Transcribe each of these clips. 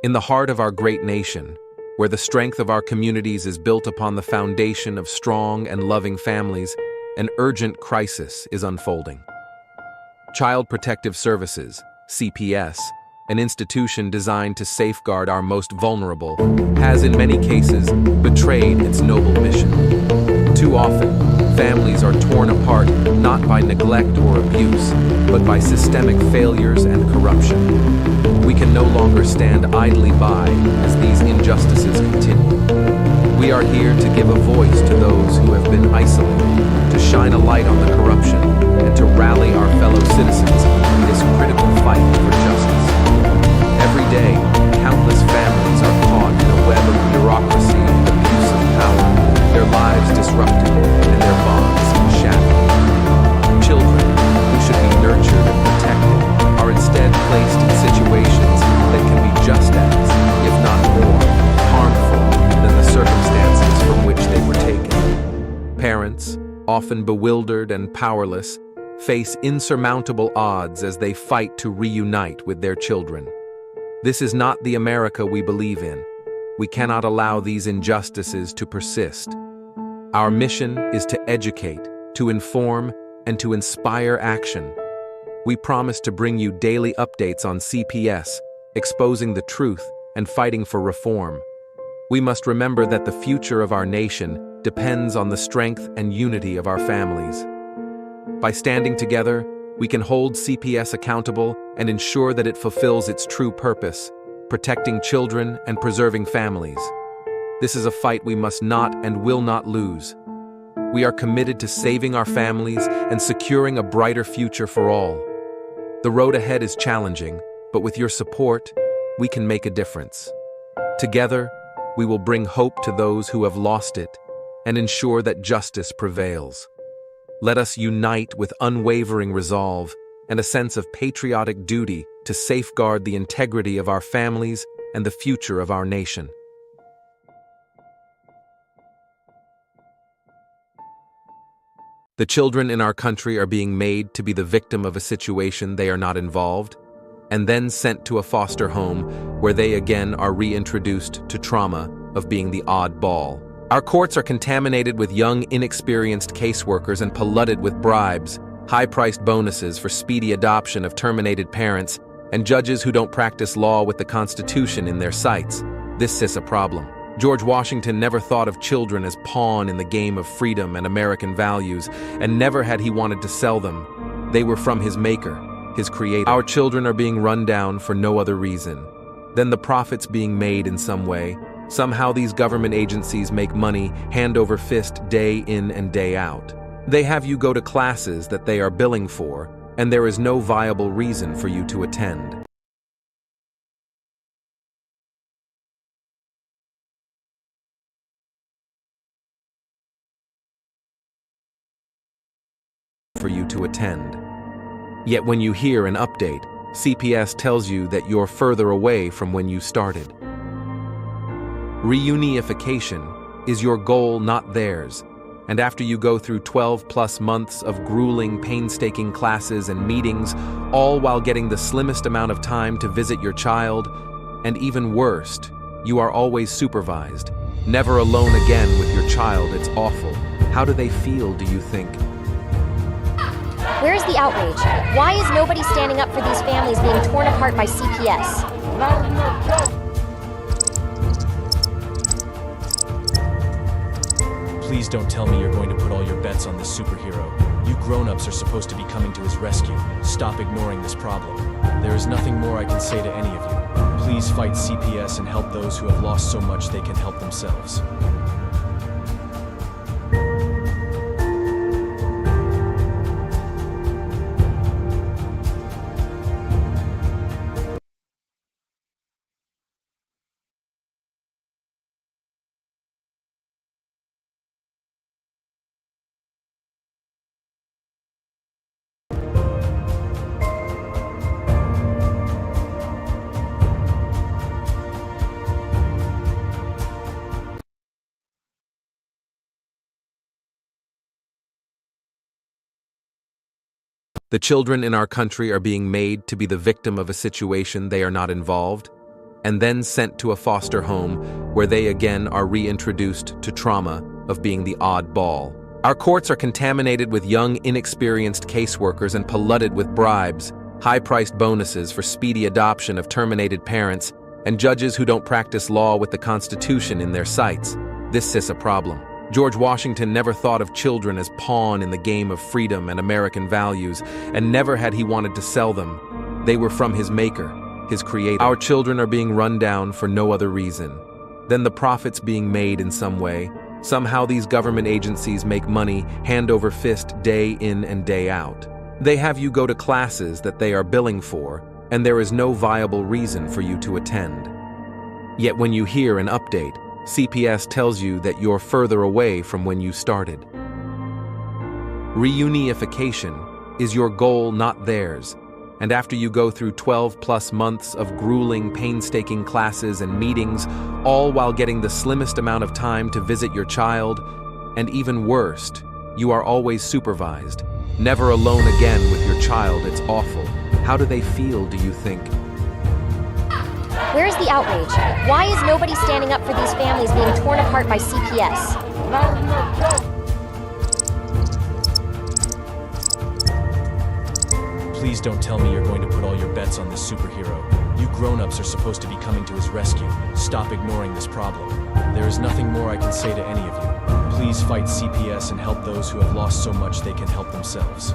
In the heart of our great nation, where the strength of our communities is built upon the foundation of strong and loving families, an urgent crisis is unfolding. Child Protective Services, CPS, an institution designed to safeguard our most vulnerable, has in many cases betrayed its noble mission. Too often, families are torn apart not by neglect or abuse, but by systemic failures and corruption. We can no longer stand idly by as these injustices continue. We are here to give a voice to those who have been isolated, to shine a light on the corruption, and to rally our fellow citizens in this critical fight for justice. Every day, countless families are caught in a web of bureaucracy and abuse of power, their lives disrupted and their bonds shattered. Children, who should be nurtured and protected, are instead placed in situations that can be just as, if not more, harmful than the circumstances from which they were taken. Parents, often bewildered and powerless, face insurmountable odds as they fight to reunite with their children. This is not the America we believe in. We cannot allow these injustices to persist. Our mission is to educate, to inform, and to inspire action. We promise to bring you daily updates on CPS, exposing the truth and fighting for reform. We must remember that the future of our nation depends on the strength and unity of our families. By standing together, we can hold CPS accountable and ensure that it fulfills its true purpose, protecting children and preserving families. This is a fight we must not and will not lose. We are committed to saving our families and securing a brighter future for all. The road ahead is challenging, but with your support, we can make a difference. Together, we will bring hope to those who have lost it and ensure that justice prevails. Let us unite with unwavering resolve and a sense of patriotic duty to safeguard the integrity of our families and the future of our nation. The children in our country are being made to be the victim of a situation they are not involved, and then sent to a foster home where they again are reintroduced to trauma of being the odd ball. Our courts are contaminated with young, inexperienced caseworkers and polluted with bribes, high-priced bonuses for speedy adoption of terminated parents, and judges who don't practice law with the Constitution in their sights. This is a problem. George Washington never thought of children as pawn in the game of freedom and American values, and never had he wanted to sell them. They were from his maker, his creator. Our children are being run down for no other reason than the profits being made in some way. Somehow these government agencies make money hand over fist day in and day out. They have you go to classes that they are billing for, and there is no viable reason for you to attend. Yet when you hear an update, CPS tells you that you're further away from when you started. Reunification is your goal, not theirs, and after you go through 12+ months of grueling, painstaking classes and meetings, all while getting the slimmest amount of time to visit your child, and even worst, you are always supervised, never alone again with your child. It's awful. How do they feel, do you think? Where's the outrage? Why is nobody standing up for these families being torn apart by CPS? Please don't tell me you're going to put all your bets on this superhero. You grown-ups are supposed to be coming to his rescue. Stop ignoring this problem. There is nothing more I can say to any of you. Please fight CPS and help those who have lost so much they can help themselves. The children in our country are being made to be the victim of a situation they are not involved, and then sent to a foster home where they again are reintroduced to trauma of being the odd ball. Our courts are contaminated with young, inexperienced caseworkers and polluted with bribes, high-priced bonuses for speedy adoption of terminated parents, and judges who don't practice law with the Constitution in their sights. This is a problem. George Washington never thought of children as pawn in the game of freedom and American values, and never had he wanted to sell them. They were from his maker, his creator. Our children are being run down for no other reason than the profits being made in some way. Somehow these government agencies make money hand over fist day in and day out. They have you go to classes that they are billing for, and there is no viable reason for you to attend. Yet when you hear an update, CPS tells you that you're further away from when you started. Reunification is your goal, not theirs. And after you go through 12+ months of grueling, painstaking classes and meetings, all while getting the slimmest amount of time to visit your child, and even worst, you are always supervised. Never alone again with your child. It's awful. How do they feel, do you think? Where's the outrage? Why is nobody standing up for these families being torn apart by CPS? Please don't tell me you're going to put all your bets on this superhero. You grown-ups are supposed to be coming to his rescue. Stop ignoring this problem. There is nothing more I can say to any of you. Please fight CPS and help those who have lost so much they can help themselves.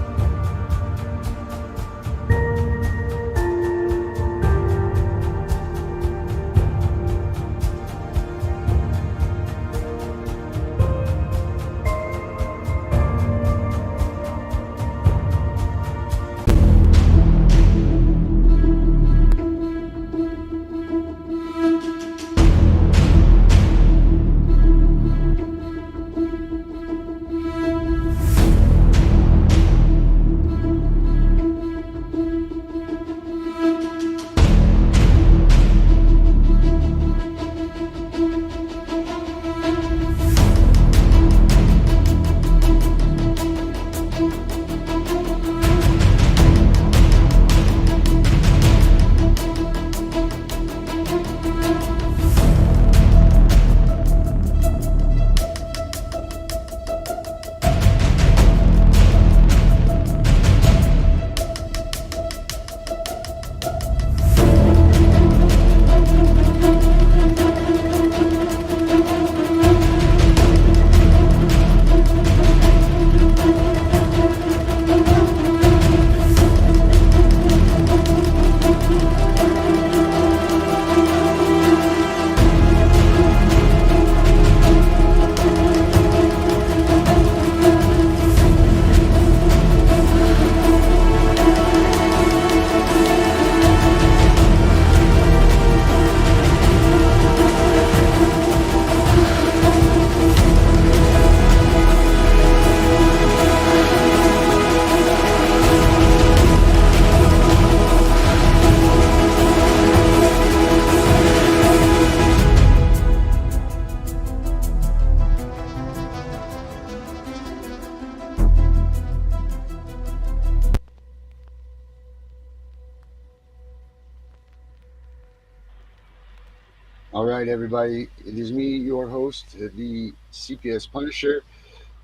All right, everybody. It is me, your host, the CPS Punisher.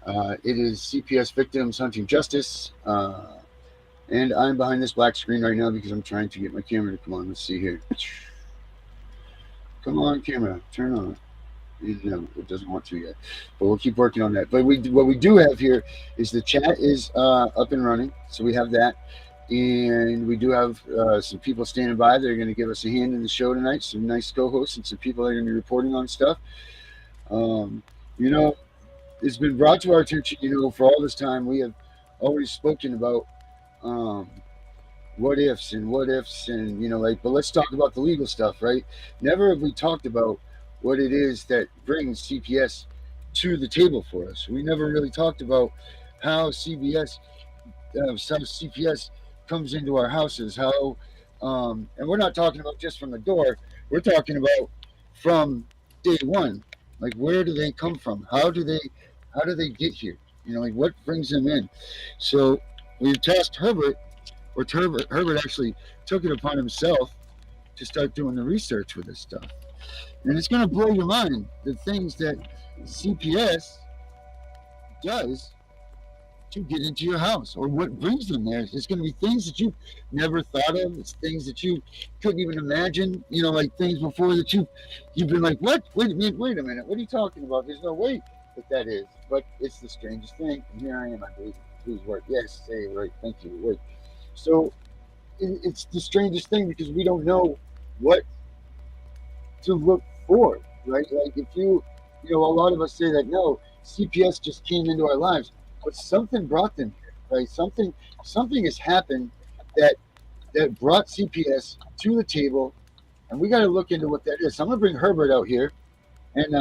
It is CPS Victims Hunting Justice. And I'm behind this black screen right now because I'm trying to get my camera to come on. Let's see here. Come on, camera. Turn on. No, it doesn't want to yet. But we'll keep working on that. But what we do have here is the chat is up and running. So we have that. And we do have some people standing by. They're going to give us a hand in the show tonight. Some nice co-hosts and some people that are going to be reporting on stuff. It's been brought to our attention, for all this time, we have always spoken about what ifs and, but let's talk about the legal stuff, right? Never have we talked about what it is that brings CPS to the table for us. We never really talked about how CPS comes into our houses, how and we're not talking about just from the door, we're talking about from day one. Like, where do they come from? How do they get here? What brings them in? So we tasked Herbert actually took it upon himself to start doing the research with this stuff. And it's going to blow your mind, the things that CPS does to get into your house, or what brings them there. It's going to be things that you never thought of. It's things that you couldn't even imagine. Like things before that you've been like, what? Wait a minute. What are you talking about? There's no way that is. But it's the strangest thing. And here I am. I believe. Please work. Yes, say it right. Thank you. Wait. So it's the strangest thing because we don't know what to look for, right? Like if a lot of us say that no, CPS just came into our lives, but something brought them here, right? Something has happened that brought CPS to the table, and we got to look into what that is. So I'm gonna bring Herbert out here, and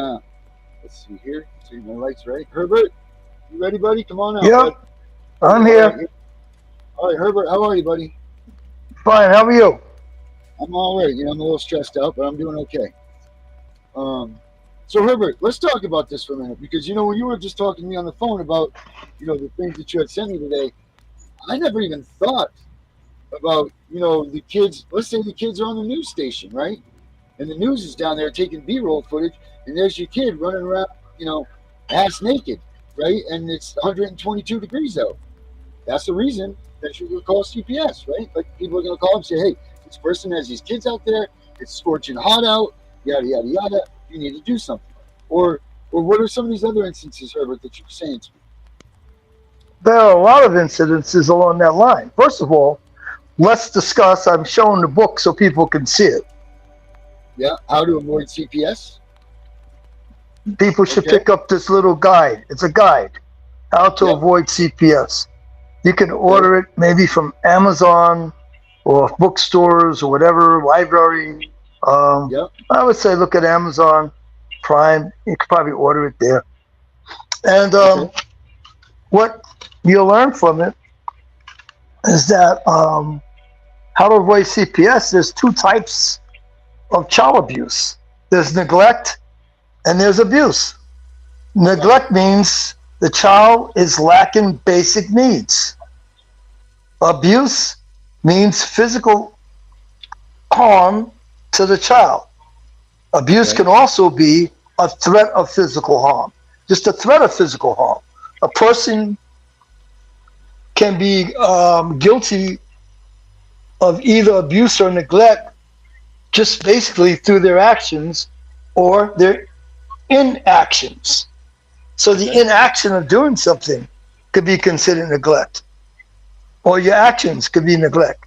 let's see here. See my lights right. Herbert, you ready, buddy? Come on out. Yep, I'm here. All right, Herbert, how are you, buddy? Fine. How are you? I'm all right. I'm a little stressed out, but I'm doing okay. So Herbert, let's talk about this for a minute because when you were just talking to me on the phone about the things that you had sent me today, I never even thought about the kids. Let's say the kids are on the news station, right? And the news is down there taking B-roll footage, and there's your kid running around, ass naked, right? And it's 122 degrees out. That's the reason that you're going to call CPS, right? Like people are going to call and say, hey, this person has these kids out there. It's scorching hot out, yada, yada, yada. You need to do something. Or what are some of these other instances, Herbert, that you're saying to me? There are a lot of incidences along that line. First of all, let's discuss, I'm showing the book so people can see it. Yeah, how to avoid CPS? People should pick up this little guide. It's a guide, how to avoid CPS. You can order it maybe from Amazon or bookstores or whatever, library. I would say look at Amazon Prime. You could probably order it there. And what you'll learn from it is that how to avoid CPS, there's two types of child abuse. There's neglect and there's abuse. Neglect means the child is lacking basic needs. Abuse means physical harm to the child. Abuse can also be a threat of physical harm, just a threat of physical harm. A person can be guilty of either abuse or neglect just basically through their actions or their inactions. So the inaction of doing something could be considered neglect, or your actions could be neglect.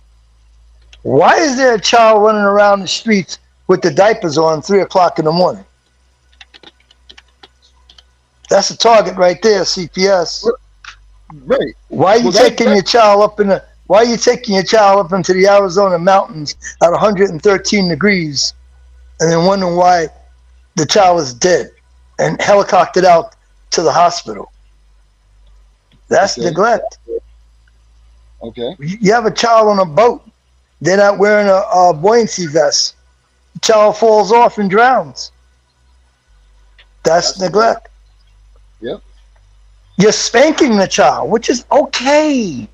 Why is there a child running around the streets with the diapers on 3 o'clock in the morning? That's a target right there, CPS. Right. Why are you taking your child up into the Arizona mountains at 113 degrees and then wondering why the child is dead and helicoptered out to the hospital? That's neglect. Okay. You have a child on a boat. They're not wearing a buoyancy vest. The child falls off and drowns. That's neglect. Yep. You're spanking the child, which is okay.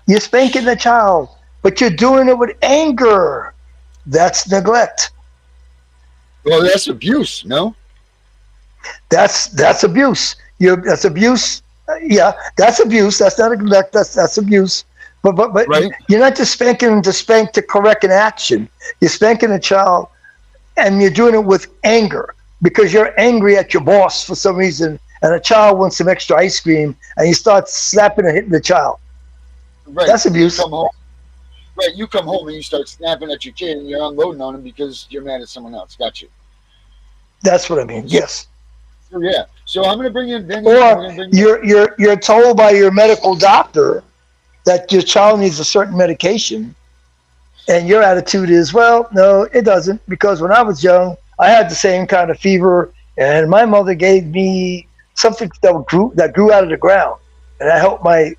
You're spanking the child, but you're doing it with anger. That's neglect. Well, that's abuse, no? That's abuse. That's abuse. Yeah, that's abuse. That's not neglect. That's abuse. But right. You're not just spanking them to spank to correct an action. You're spanking a child, and you're doing it with anger because you're angry at your boss for some reason, and a child wants some extra ice cream, and you start slapping and hitting the child. Right. That's abuse. You come home and you start snapping at your kid, and you're unloading on him because you're mad at someone else. Got you. That's what I mean. Yes. Yeah. So I'm going to bring in Benny. Or you're told by your medical doctor that your child needs a certain medication, and your attitude is, well, no, it doesn't, because when I was young, I had the same kind of fever, and my mother gave me something that grew out of the ground, and that helped my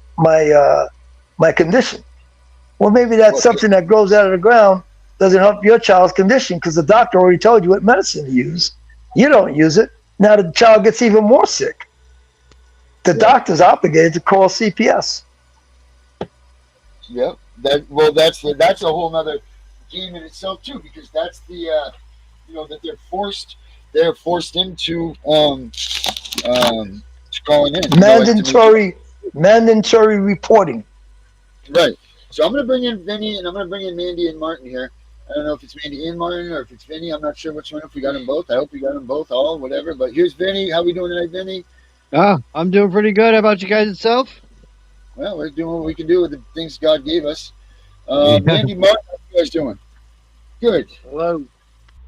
condition. Well, maybe that's something that grows out of the ground doesn't help your child's condition because the doctor already told you what medicine to use. You don't use it. Now the child gets even more sick. The doctor's obligated to call CPS. Yep. That's a whole nother game in itself too, because that's the that they're forced into calling in. Mandatory reporting. Right. So I'm going to bring in Vinny and I'm going to bring in Mandy and Martin here. I don't know if it's Mandy and Martin or if it's Vinny. I'm not sure which one. If we got them both, I hope we got them both, all whatever. But here's Vinny. How we doing tonight, Vinny? I'm doing pretty good. How about you guys itself? Well, we're doing what we can do with the things God gave us. Mandy, Martin, how you guys doing? Good. Hello.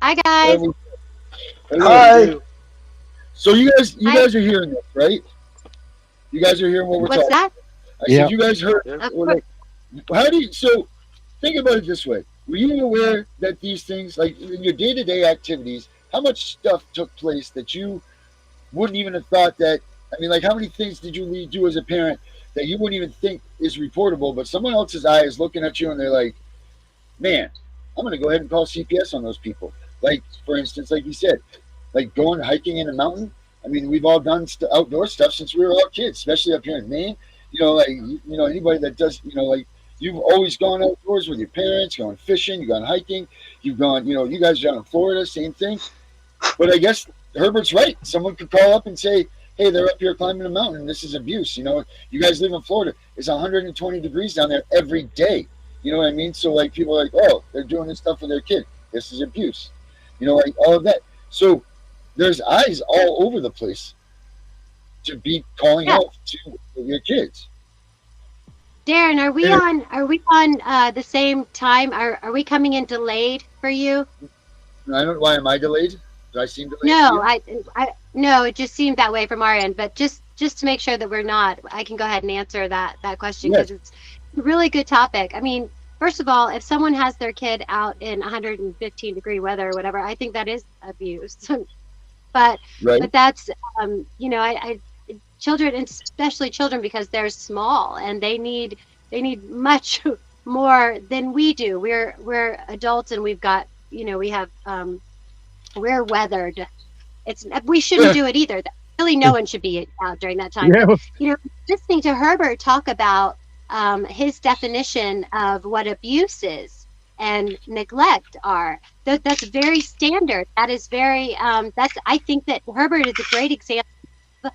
Hi, guys. Hi. So you guys are hearing this, right? You guys are hearing what we're What's talking. that? I said you guys heard. How do you? So think about it this way: were you aware that these things, like in your day-to-day activities, how much stuff took place that you wouldn't even have thought that? I mean, like how many things did you do as a parent that you wouldn't even think is reportable, but someone else's eye is looking at you and they're like, "Man, I'm going to go ahead and call CPS on those people." Like for instance, like you said, like going hiking in a mountain. I mean, we've all done outdoor stuff since we were all kids, especially up here in Maine. Anybody that does, like you've always gone outdoors with your parents, going fishing, you've gone hiking, you've gone, you guys are down in Florida, same thing. But I guess Herbert's right. Someone could call up and say, hey, they're up here climbing a mountain. This is abuse. You guys live in Florida. It's 120 degrees down there every day. You know what I mean? So like people are like, oh, they're doing this stuff with their kid. This is abuse. Like all of that. So there's eyes all over the place to be calling out to your kids. Darren, are we on the same time? Are we coming in delayed for you? I don't. Why am I delayed? Do I seem delayed? No, no. It just seemed that way from our end. But just to make sure that we're not, I can go ahead and answer that question because it's a really good topic. I mean, first of all, if someone has their kid out in 115-degree weather or whatever, I think that is abuse. But that's children, and especially children, because they're small and they need much more than we do. We're adults and we've got we're weathered. We shouldn't do it either. Really, no one should be out during that time. Yeah. Listening to Herbert talk about his definition of what abuse is and neglect are. That's very standard. That is very. I think that Herbert is a great example of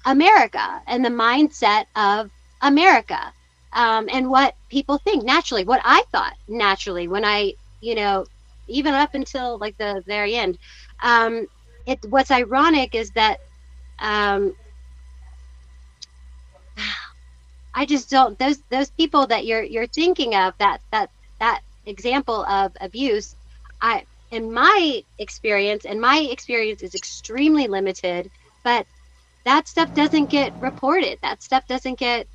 America and the mindset of America, and what people think naturally. What I thought naturally when I, even up until like the very end. What's ironic is that I just don't. Those people that you're thinking of, that example of abuse, in my experience, and my experience is extremely limited, but that stuff doesn't get reported. That stuff doesn't get,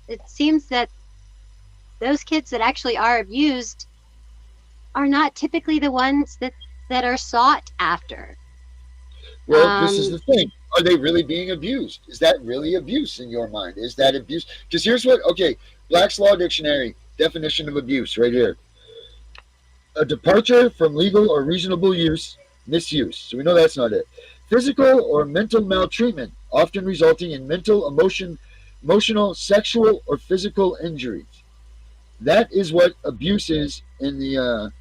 it seems that those kids that actually are abused are not typically the ones that are sought after. Well, this is the thing. Are they really being abused? Is that really abuse in your mind? Is that abuse? Because here's Black's Law Dictionary, definition of abuse right here. A departure from legal or reasonable misuse. So we know that's not it. Physical or mental maltreatment, often resulting in mental, emotional, sexual, or physical injuries. That is what abuse is in the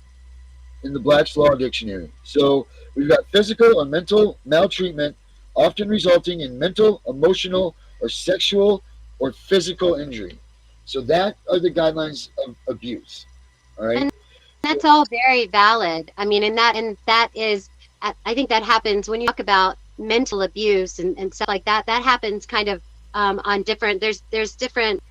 Black's Law Dictionary. So we've got physical or mental maltreatment, often resulting in mental, emotional, or sexual or physical injury. So that are the guidelines of abuse. All right. And that's all very valid. I mean, and that is, I think that happens when you talk about mental abuse and stuff like that. That happens kind of on different. There's different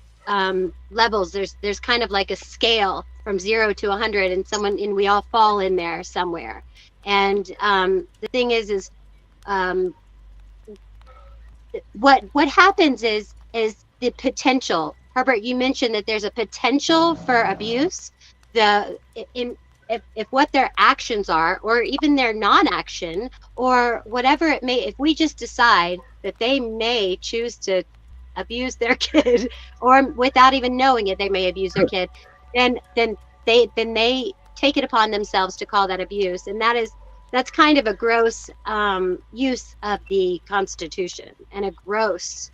levels. There's kind of like a scale from 0 to 100, and we all fall in there somewhere. And the thing is what happens is the potential. Herbert, you mentioned that there's a potential for abuse. If what their actions are, or even their non-action, or whatever it may, if we just decide that they may choose to abuse their kid, or without even knowing it, they may abuse their kid, then they take it upon themselves to call that abuse, and that's kind of a gross use of the Constitution, and a gross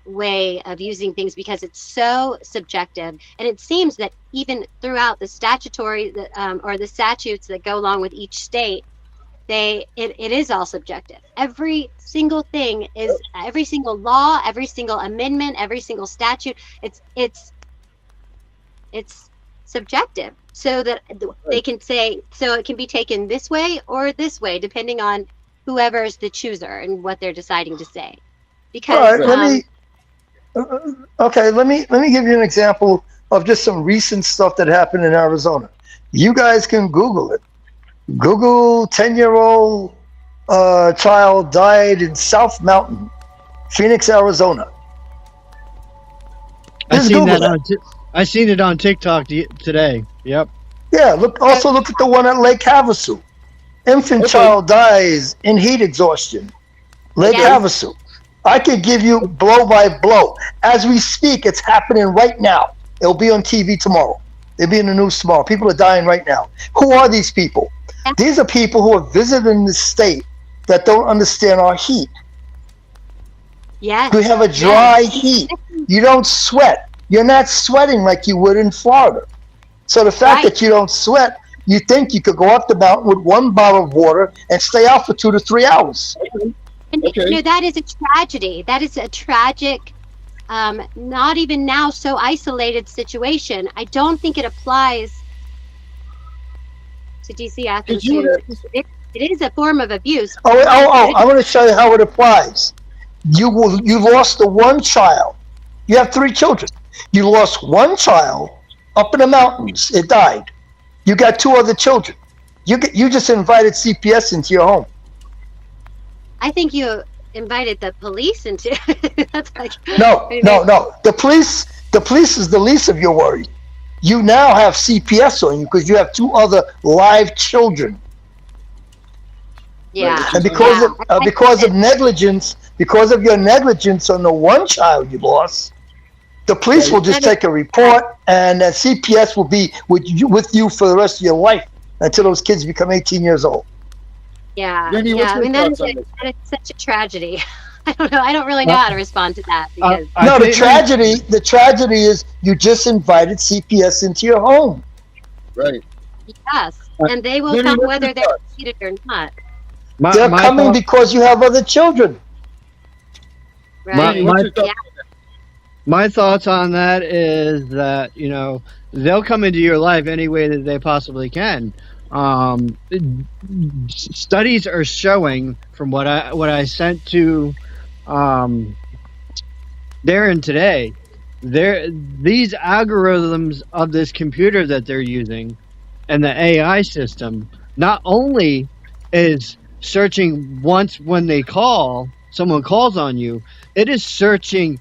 way of using things because it's so subjective, and it seems that even throughout the statutory or the statutes that go along with each state, it is all subjective. Every single thing is, every single law, every single amendment, every single statute, it's subjective, so that they can say, so it can be taken this way or this way depending on whoever is the chooser and what they're deciding to say. Because let me give you an example of just some recent stuff that happened in Arizona. You guys can Google it. Google 10-year-old child died in South Mountain, Phoenix, Arizona. I seen it on TikTok today. Yep. Yeah. Look at the one at Lake Havasu. Infant child dies in heat exhaustion. Lake Havasu. I could give you blow by blow. As we speak, it's happening right now. It'll be on TV tomorrow. They'll be in the news tomorrow. People are dying right now. Who are these people? These are people who are visiting the state that don't understand our heat. Yes. We have a dry heat. You don't sweat. You're not sweating like you would in Florida. So the fact that you don't sweat, you think you could go up the mountain with one bottle of water and stay out for 2 to 3 hours. And that is a tragedy. That is a tragic, not even now so isolated situation. I don't think it applies to DC Athens. It is a form of abuse. I'm going to show you how it applies. You lost the one child. You have 3 children. You lost one child up in the mountains. It died. You got 2 other children. You just invited CPS into your home. I think you invited the police into. That's like no. The police is the least of your worry. You now have CPS on you because you have 2 other live children. Yeah. And because of negligence, because of your negligence on the one child you lost, the police will just take a report, and the CPS will be with you for the rest of your life until those kids become 18 years old. Yeah. I mean, that is such a tragedy. I don't know. I don't really know how to respond to that because the tragedy is you just invited CPS into your home. Right. Yes, and they will come whether they're needed or not. They're coming because you have other children. Right. My thoughts on that is that, they'll come into your life any way that they possibly can. Studies are showing, from what I sent to Darren today, these algorithms of this computer that they're using and the AI system not only is searching once when someone calls on you, it is searching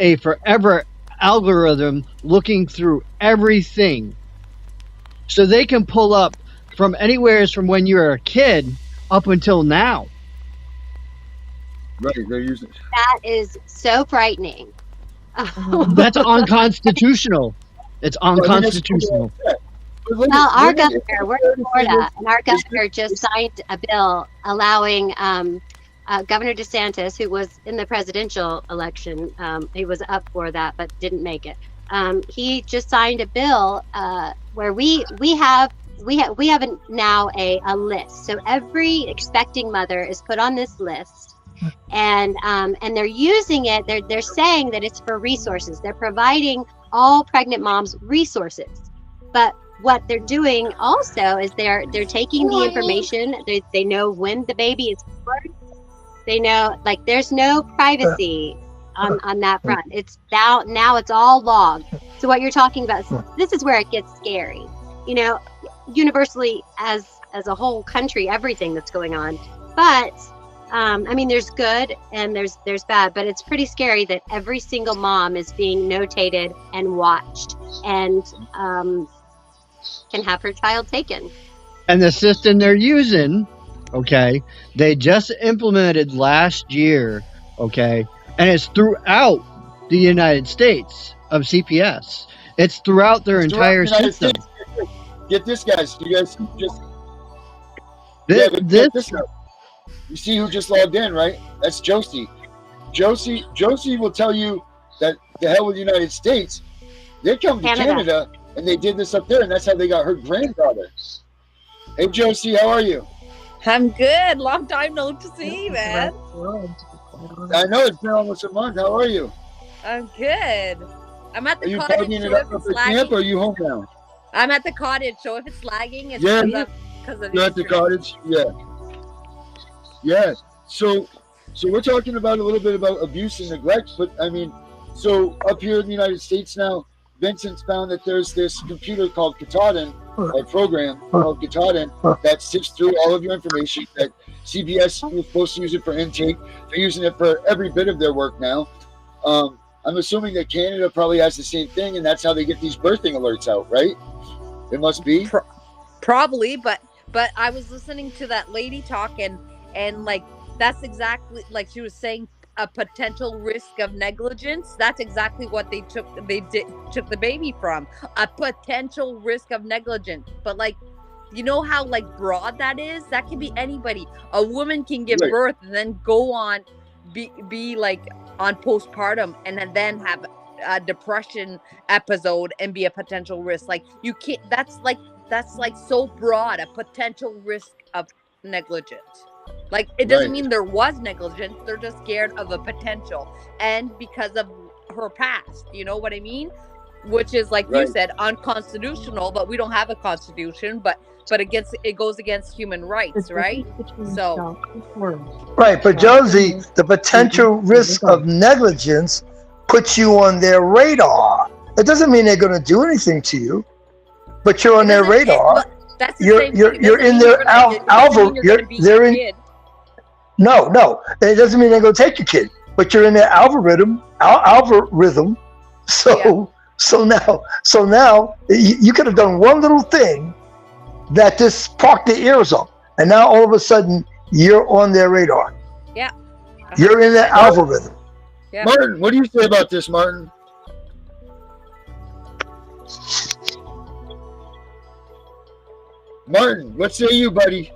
a forever algorithm looking through everything. So they can pull up from anywhere from when you were a kid up until now. Right, they're using. That is so frightening. That's unconstitutional. It's unconstitutional. Well, our governor, we're in Florida, and our governor just signed a bill allowing Governor DeSantis, who was in the presidential election, he was up for that but didn't make it. He just signed a bill where we have now a list. So every expecting mother is put on this list, and they're using it. They're saying that it's for resources. They're providing all pregnant moms resources, but what they're doing also is they're taking the information. They know when the baby is born. They know, like, there's no privacy on that front. It's now it's all logged. So what you're talking about, this is where it gets scary. Universally as a whole country, everything that's going on. But I mean, there's good and there's bad, but it's pretty scary that every single mom is being notated and watched and can have her child taken. And the system they're using, okay, they just implemented last year, okay, and it's throughout the United States of CPS. It's throughout their entire system. Get this, guys. You guys just. This You see who just logged in, right? That's Josie. Josie will tell you that the hell with the United States. They come to Canada and they did this up there, and that's how they got her granddaughter. Hey, Josie, how are you? I'm good. Long time no to see, man. I know it's been almost a month. How are you? I'm good. I'm at the Are you cottage. partying it So up at camp, or are you home now? I'm at the cottage, so if it's lagging, it's because of You're at the cottage? Yeah. Yeah. So we're talking about a little bit about abuse and neglect, but I mean, so up here in the United States now, Vincent's found that there's this computer called Katahdin, or program called Katahdin, that sifts through all of your information. That CPS was supposed to use it for intake. They're using it for every bit of their work now. I'm assuming that Canada probably has the same thing, and that's how they get these birthing alerts out, right? It must be. Probably, but I was listening to that lady talk, and like that's exactly like she was saying, a potential risk of negligence. That's exactly what they took the baby from, a potential risk of negligence. But like, you know how like broad that is? That can be anybody. A woman can give birth and then go on be like on postpartum and then have a depression episode and be a potential risk. Like you can't, that's like so broad, a potential risk of negligence. Like it doesn't mean there was negligence, they're just scared of a potential, and because of her past, you know what I mean? Which is like you said, unconstitutional, but we don't have a constitution, but it goes against human rights, right? So right, but Josie, the potential risk of negligence puts you on their radar. It doesn't mean they're going to do anything to you, but you're on their radar. You're in their algorithm. They're in. No, it doesn't mean they're going to take your kid, but you're in their algorithm. So now you could have done one little thing that just sparked their ears up, and now all of a sudden you're on their radar. Yeah. You're in their algorithm. Yeah. Martin, what do you say about this, Martin? Martin, what say you, buddy?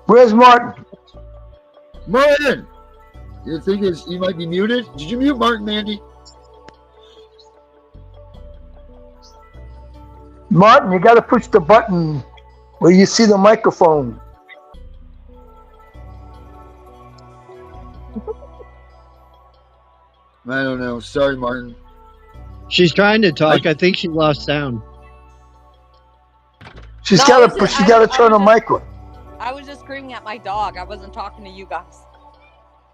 Where's Martin? Martin! You think you might be muted? Did you mute Martin, Mandy? Martin, you got to push the button where you see the microphone. I don't know. Sorry, Martin. She's trying to talk. I think she lost sound. She's got to turn her mic on. I was just screaming at my dog. I wasn't talking to you guys.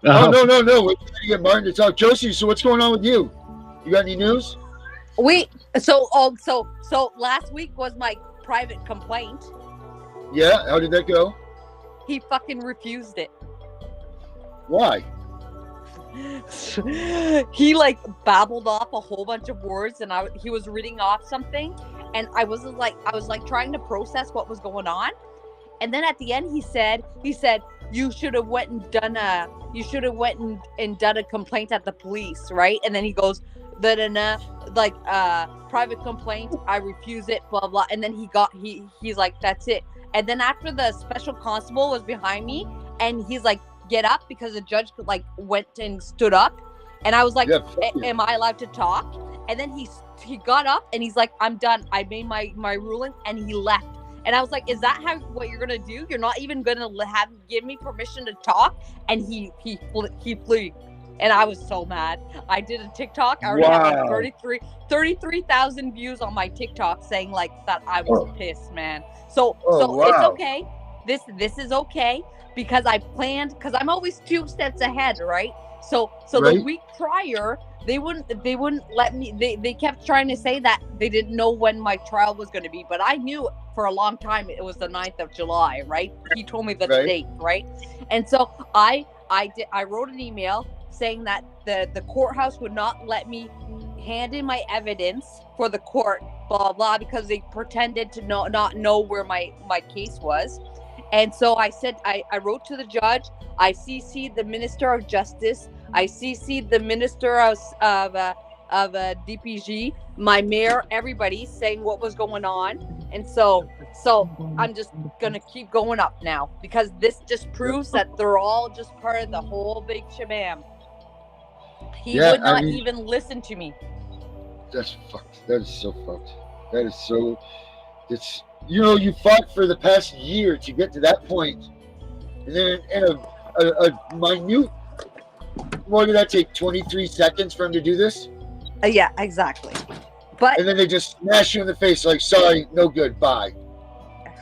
Oh, no. We're trying to get Martin to talk. Josie, so what's going on with you? You got any news? So last week was my private complaint. Yeah, how did that go? He fucking refused it. Why? He like babbled off a whole bunch of words, and he was reading off something, and I was like trying to process what was going on, and then at the end he said you should have went and done a complaint at the police, right? And then he goes private complaint, I refuse it, blah blah, and then he's like, that's it. And then after the special constable was behind me, and he's like, get up, because the judge like went and stood up, and I was like, am I allowed to talk? And then he got up and he's like, I'm done, I made my ruling, and he left. And I was like, is that what you're gonna do? You're not even gonna give me permission to talk? And he flew. And I was so mad. I did a TikTok. I already have like 33,000 views on my TikTok saying like that I was pissed, man. So it's okay. This is okay, because I planned, because I'm always 2 steps ahead, right? So the week prior, they wouldn't let me. They kept trying to say that they didn't know when my trial was going to be, but I knew for a long time it was the 9th of July, right? He told me the date, right? And so I wrote an email saying that the courthouse would not let me hand in my evidence for the court, blah blah, because they pretended to not know where my case was. And so I said, I wrote to the judge, I CC'd the Minister of Justice, I CC'd the Minister of DPG, my mayor, everybody, saying what was going on. And so I'm just gonna keep going up now because this just proves that they're all just part of the whole big shabam. He would not even listen to me. That's fucked. That is so fucked. That is so. It's you fought for the past year to get to that point, and then in a minute. What did that take? 23 seconds for him to do this? Yeah, exactly. But and then they just smash you in the face like, sorry, no good, bye.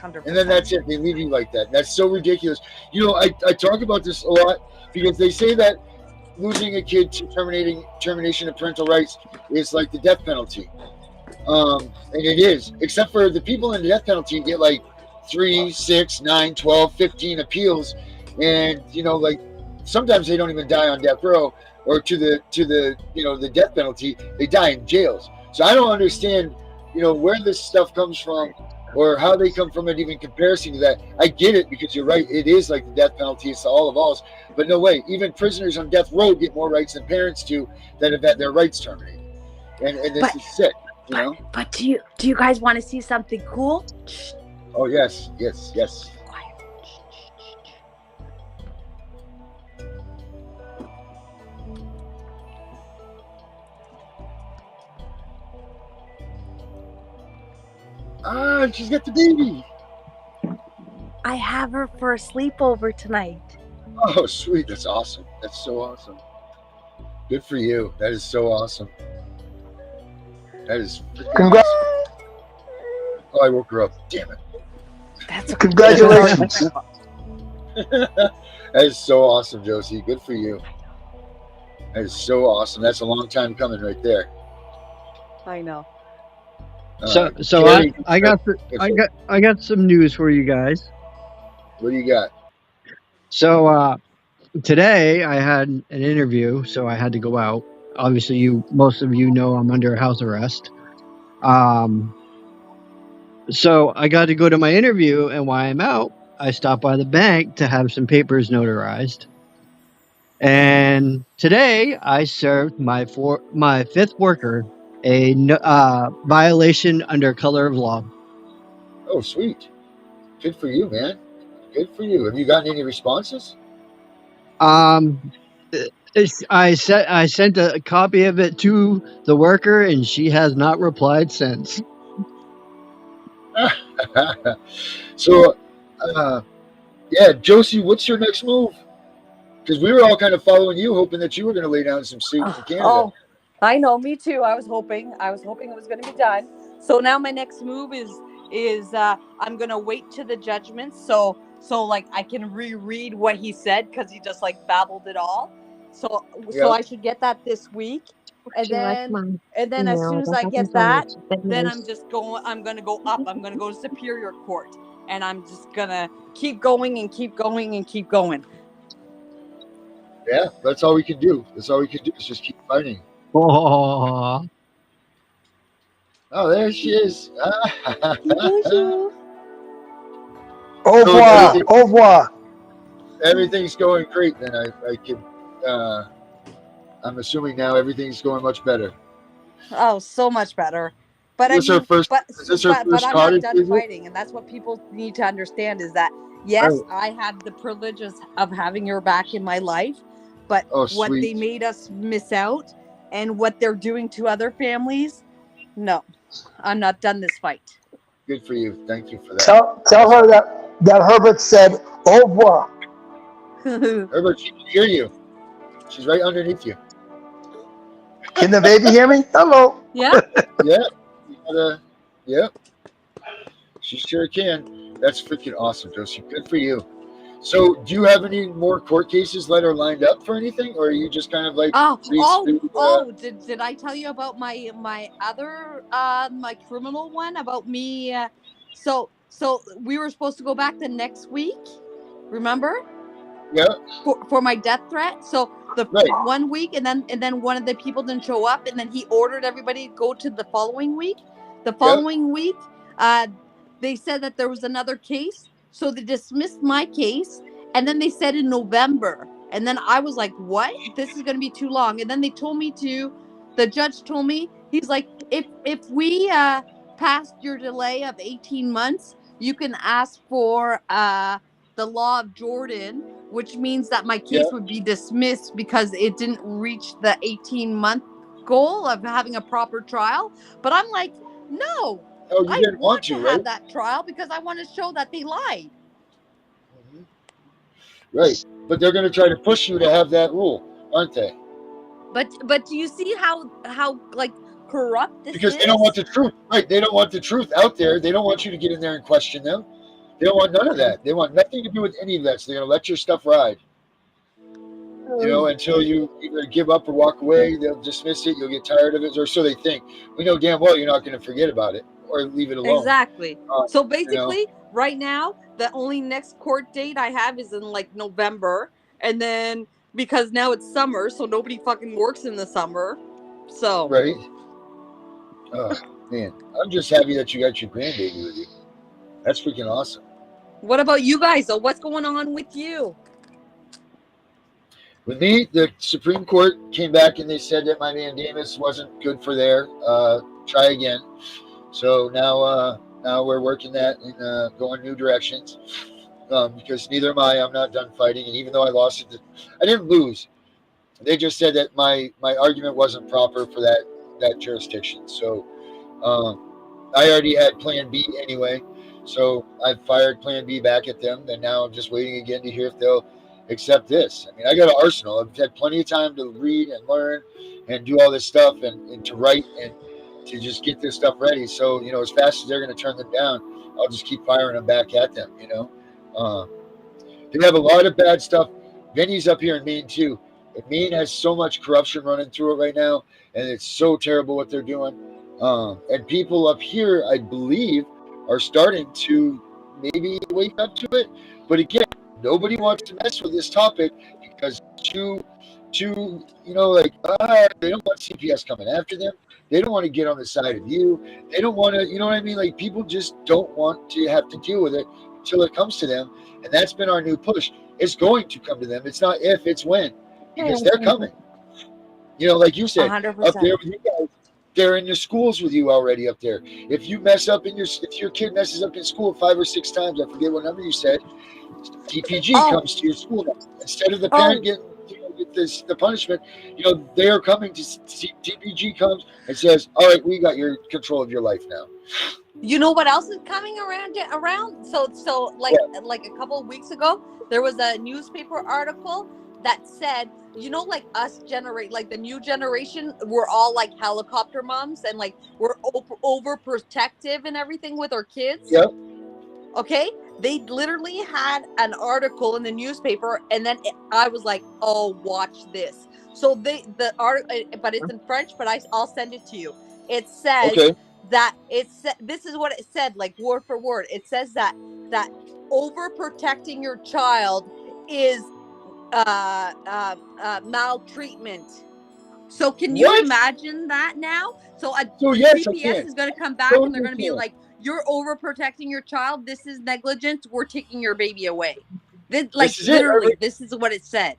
100%. And then that's it. They leave you like that. That's so ridiculous. I talk about this a lot because they say that losing a kid to termination of parental rights is like the death penalty. And it is, except for the people in the death penalty get like 3, 6, 9, 12, 15 appeals. And, like sometimes they don't even die on death row or to the death penalty. They die in jails. So I don't understand, where this stuff comes from or how they come from, and even comparison to that. I get it because you're right. It is like the death penalty. It's all of us. But no way. Even prisoners on death row get more rights than parents do that have had their rights terminated. And this is sick, But do you guys want to see something cool? Oh, yes. Ah, she's got the baby. I have her for a sleepover tonight. Oh, sweet. That's awesome. That's so awesome. Good for you. That is so awesome. That is Congrats. awesome. Oh, I woke her up. Damn it. That's Congratulations. That is so awesome, Josie. Good for you. That is so awesome. That's a long time coming right there. I know. So Carrie, I got some news for you guys. What do you got? So today I had an interview, so I had to go out. Obviously, most of you know I'm under house arrest. So I got to go to my interview, and while I'm out, I stopped by the bank to have some papers notarized. And today I served my fifth worker a violation under color of law. Oh, sweet. Good for you, man. Good for you. Have you gotten any responses? I sent a copy of it to the worker, and she has not replied since. So, yeah, Josie, what's your next move? Because we were all kind of following you, hoping that you were going to lay down some suit in Canada. Oh, I know, me too. I was hoping it was going to be done. So now my next move is I'm going to wait to the judgment so like I can reread what he said because he just like babbled it all. So I should get that this week. And then as soon as I get that, then I'm going to go up. I'm going to go to Superior Court, and I'm just going to keep going and keep going and keep going. Yeah, that's all we can do. That's all we can do is just keep fighting. Oh, there she is. Au revoir. Au revoir. Everything's going great. Then I'm assuming now everything's going much better. Oh, so much better. But is this her first I'm not cottage done visit? fighting, and that's what people need to understand is that yes, I had the privileges of having her back in my life, but what they made us miss out and what they're doing to other families, no, I'm not done this fight. Good for you. Thank you for that. Tell her that Herbert said au revoir. Herbert, she can hear you. She's right underneath you. Can the baby hear me? Hello. Yeah. Yeah. She sure can. That's freaking awesome, Josie. Good for you. So, do you have any more court cases that are lined up for anything, or are you just kind of like? Did I tell you about my other my criminal one about me? So we were supposed to go back the next week. Remember? Yeah. For my death threat. So the 1 week, and then one of the people didn't show up, and then he ordered everybody to go to the following week. The following week, they said that there was another case, so they dismissed my case, and then they said in November, and then I was like, "What? This is going to be too long." And then the judge told me, he's like, if we past your delay of 18 months, you can ask for the law of Jordan, which means that my case would be dismissed because it didn't reach the 18-month goal of having a proper trial. But I'm like, no, Oh, you I didn't want to, to right? have that trial because I want to show that they lied. Right, but they're going to try to push you to have that rule, aren't they? But do you see how like corrupt this Because is? they don't want the truth, right? They don't want the truth out there. They don't want you to get in there and question them. They don't want none of that. They want nothing to do with any of that. So they're going to let your stuff ride. You know, until you either give up or walk away, they'll dismiss it. You'll get tired of it, or so they think. We know damn well you're not going to forget about it or leave it alone. Exactly. So basically, you know? right now, the only next court date I have is in like November, and then because now it's summer, so nobody fucking works in the summer. So right. Oh man, I'm just happy that you got your grandbaby with you. That's freaking awesome. What about you guys? So what's going on with you? With me, the Supreme Court came back and they said that my mandamus wasn't good for their try again. So now we're working that and going new directions because neither am I. I'm not done fighting, and even though I lost it, I didn't lose. They just said that my argument wasn't proper for that jurisdiction. So I already had Plan B anyway. So I fired Plan B back at them, and now I'm just waiting again to hear if they'll accept this. I mean, I got an arsenal. I've had plenty of time to read and learn and do all this stuff and to write and to just get this stuff ready. So, you know, as fast as they're going to turn them down, I'll just keep firing them back at them, you know. They have a lot of bad stuff. Vinny's up here in Maine, too. And Maine has so much corruption running through it right now, and it's so terrible what they're doing. And people up here, I believe, are starting to maybe wake up to it. But again, nobody wants to mess with this topic because too, you know, like they don't want CPS coming after them. They don't want to get on the side of you. They don't want to, you know what I mean? Like people just don't want to have to deal with it until it comes to them. And that's been our new push. It's going to come to them. It's not if, it's when, because they're coming. You know, like you said, 100%. up there with you guys, they're in your schools with you already up there. If you mess up if your kid messes up in school 5 or 6 times, I forget what number you said, TPG comes to your school instead of the parent getting the punishment. You know, they are coming to TPG comes and says, "All right, we got your control of your life now." You know what else is coming around? So like a couple of weeks ago, there was a newspaper article that said, you know, like us like the new generation, we're all like helicopter moms and like we're overprotective and everything with our kids. Yep. Okay, they literally had an article in the newspaper, and then I was like, "Oh, watch this." So the article, but it's in French, but I'll send it to you. It says that this is what it said, like word for word. It says that overprotecting your child is maltreatment. So can you imagine that now? So CPS is going to come back and they're going to be like, "You're overprotecting your child. This is negligence. We're taking your baby away." Like literally, this is what it said.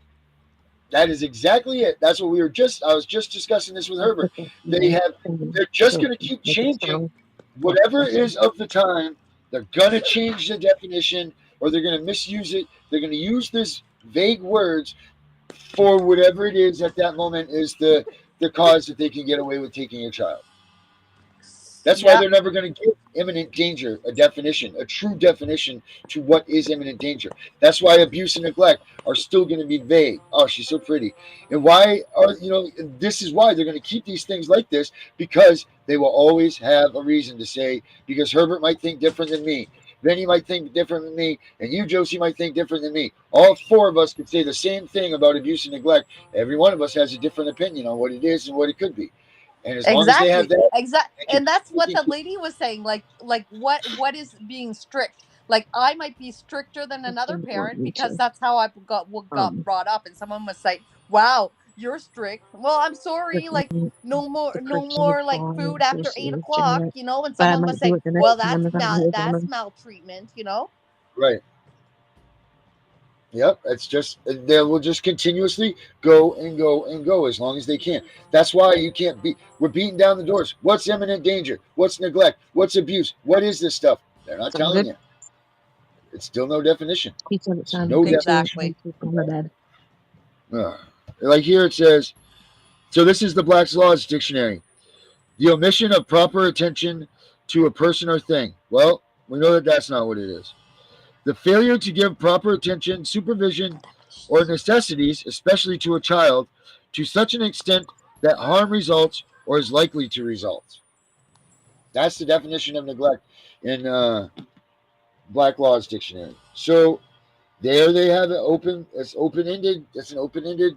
That is exactly it. That's what I was just discussing this with Herbert. They're just going to keep changing whatever is of the time. They're going to change the definition or they're going to misuse it. They're going to use this vague words for whatever it is at that moment is the cause that they can get away with taking your child. That's why they're never going to give imminent danger a definition, a true definition to what is imminent danger. That's why abuse and neglect are still going to be vague. Oh, she's so pretty. And why this is why they're going to keep these things like this, because they will always have a reason to say, because Herbert might think different than me. Benny might think different than me, and you, Josie, might think different than me. All 4 of us could say the same thing about abuse and neglect. Every one of us has a different opinion on what it is and what it could be. And as long as they have that, and that's what the lady was saying. Like what is being strict? Like I might be stricter than another parent because that's how I got brought up. And someone was like, "Wow, you're strict." Well, I'm sorry. Like no more like food after 8 o'clock. You know, and someone was saying, "Well, that's maltreatment." You know, right? Yep, it's just they will just continuously go and go and go as long as they can. That's why you can't be. We're beating down the doors. What's imminent danger? What's neglect? What's abuse? What is this stuff? They're not Sound telling good? you. It's still no definition. He said it It's sounded no good Exactly. too. On the bed. Like here it says. So this is the Black's Laws Dictionary. The omission of proper attention to a person or thing. Well, we know that that's not what it is. The failure to give proper attention, supervision, or necessities, especially to a child, to such an extent that harm results or is likely to result. That's the definition of neglect in Black Laws Dictionary. So there they have it open. It's open-ended. It's an open-ended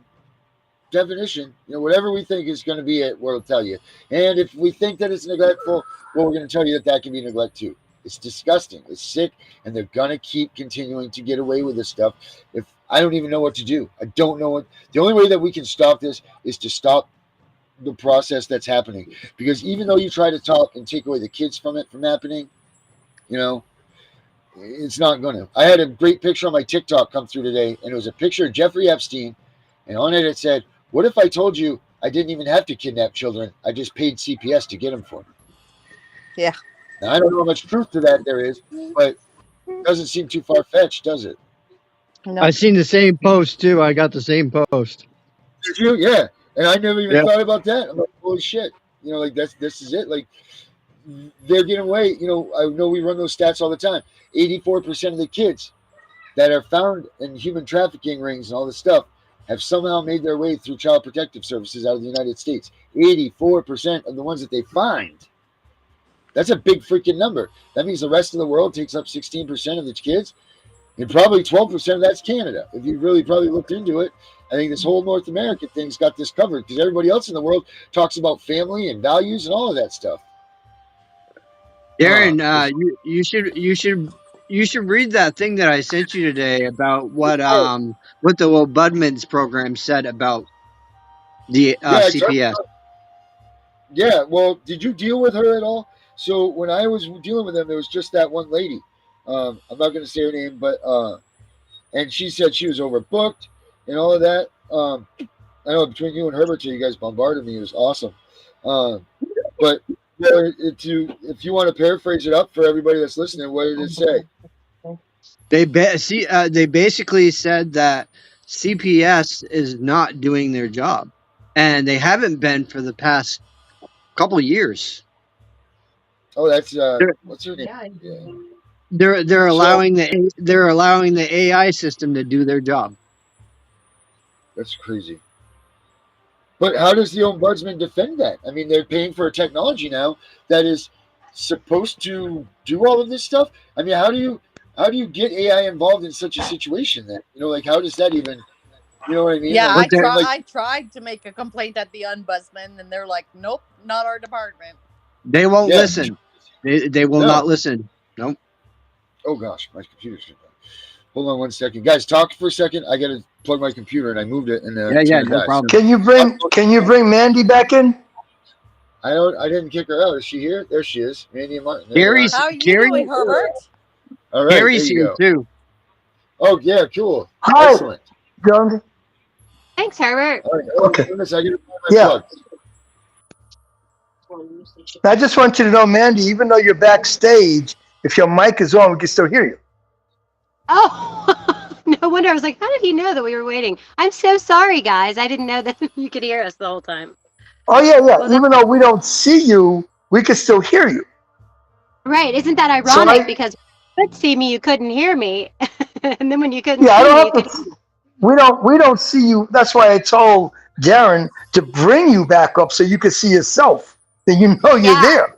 definition. Whatever we think is going to be it, we'll tell you. And if we think that it's neglectful, well, we're going to tell you that can be neglect too. It's disgusting. It's sick, and they're going to keep continuing to get away with this stuff. If I don't even know what to do. I don't know what. The only way that we can stop this is to stop the process that's happening. Because even though you try to talk and take away the kids from it from happening, it's not going to. I had a great picture on my TikTok come through today, and it was a picture of Jeffrey Epstein, and on it said, "What if I told you I didn't even have to kidnap children? I just paid CPS to get them for me." Yeah. Now, I don't know how much truth to that there is, but it doesn't seem too far-fetched, does it? No. I seen the same post too. I got the same post. Did you? Yeah. And I never even Yeah. thought about that. I'm like, holy shit. Like this is it. Like they're getting away. I know we run those stats all the time. 84% of the kids that are found in human trafficking rings and all this stuff have somehow made their way through Child Protective Services out of the United States. 84% of the ones that they find. That's a big freaking number. That means the rest of the world takes up 16% of its kids, and probably 12% of that's Canada. If you really probably looked into it, I think this whole North American thing's got this covered because everybody else in the world talks about family and values and all of that stuff. Darren, you should read that thing that I sent you today about what the Ombudsman's program said about the CPS. Yeah, well, did you deal with her at all? So when I was dealing with them, there was just that one lady. I'm not going to say her name, but and she said she was overbooked and all of that. I know between you and Herbert, you guys bombarded me. It was awesome. But if you want to paraphrase it up for everybody that's listening, what did it say? They basically said that CPS is not doing their job, and they haven't been for the past couple of years. Oh, that's what's her name? Yeah. They're allowing the AI system to do their job. That's crazy. But how does the Ombudsman defend that? I mean, they're paying for a technology now that is supposed to do all of this stuff. I mean, how do you get AI involved in such a situation then? How does that even, you know what I mean? Yeah, I tried to make a complaint at the Ombudsman, and they're like, nope, not our department. They won't listen. They will not listen. Nope. Oh gosh, my computer's shut down. Hold on one second, guys. Talk for a second. I gotta plug my computer, and I moved it. And no problem. Can you bring Mandy back in? I didn't kick her out. Is she here? There she is. Mandy and Martin. How are you doing, Herbert? All right, Gary's here too. Oh yeah, cool. Hi. Excellent. Young. Thanks, Herbert. All right. Okay. I gotta Yeah. I just want you to know, Mandy, even though you're backstage, if your mic is on, we can still hear you. Oh, no wonder. I was like, how did he know that we were waiting? I'm so sorry, guys. I didn't know that you could hear us the whole time. Oh, yeah. Well, even though we don't see you, we can still hear you. Right. Isn't that ironic? Because you could see me, you couldn't hear me. And then when you couldn't see me, we don't see you. That's why I told Darren to bring you back up so you can see yourself. Then you know you're there.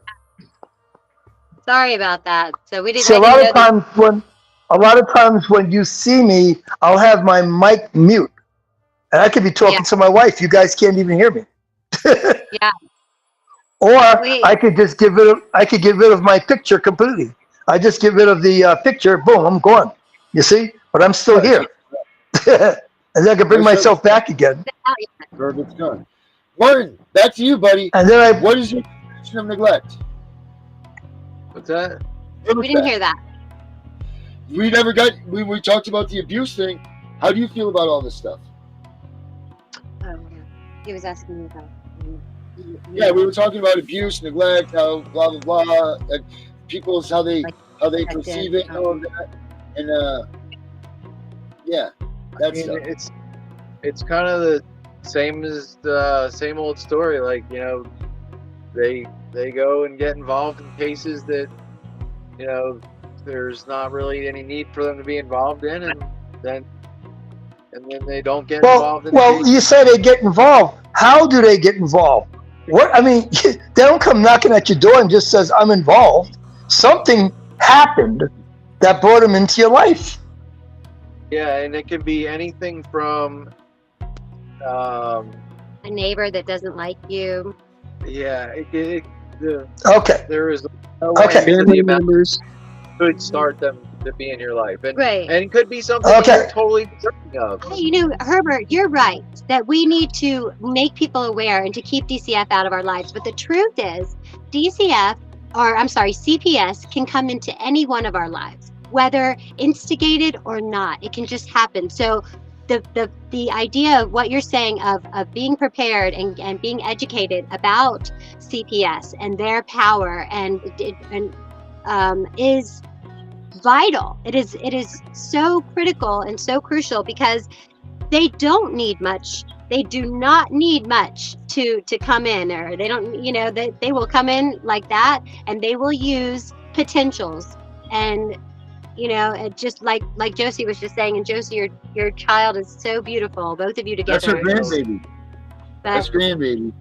Sorry about that. So we didn't. So a lot of times when you see me, I'll have my mic mute, and I could be talking to my wife. You guys can't even hear me. Yeah. Or I could just get rid of my picture completely. I just get rid of the picture. Boom, I'm gone. You see, but I'm still here, and then I can bring myself back again. Herbert's gone. Martin, back to you, buddy. And then what is your definition of neglect? What's that? We didn't hear that. We never got. We talked about the abuse thing. How do you feel about all this stuff? Oh, yeah. He was asking me about. Yeah, we were talking about abuse, neglect, how blah blah blah, and people's how they perceive it, and all of that, and yeah, that's it's kind of the same as the same old story. Like, you know, they go and get involved in cases that, you know, there's not really any need for them to be involved in, and then they don't get involved in the case. You say they get involved. How do they get involved? What, I mean, they don't come knocking at your door and just says, I'm involved. Something happened that brought them into your life. Yeah, and it can be anything from a neighbor that doesn't like you. Yeah, okay. There is no way family members could start them to be in your life, and it could be something that you're totally deserving of. Hey, you know, Herbert, you're right that we need to make people aware and to keep DCF out of our lives. But the truth is, CPS can come into any one of our lives, whether instigated or not. It can just happen. So the idea of what you're saying of being prepared and being educated about CPS and their power and is vital. It is so critical and so crucial because they don't need much. They do not need much to come in, or they don't, you know, they will come in like that and they will use potentials. And you know, just like Josie was just saying, and Josie, your child is so beautiful, both of you together. That's her grandbaby. That's grandbaby.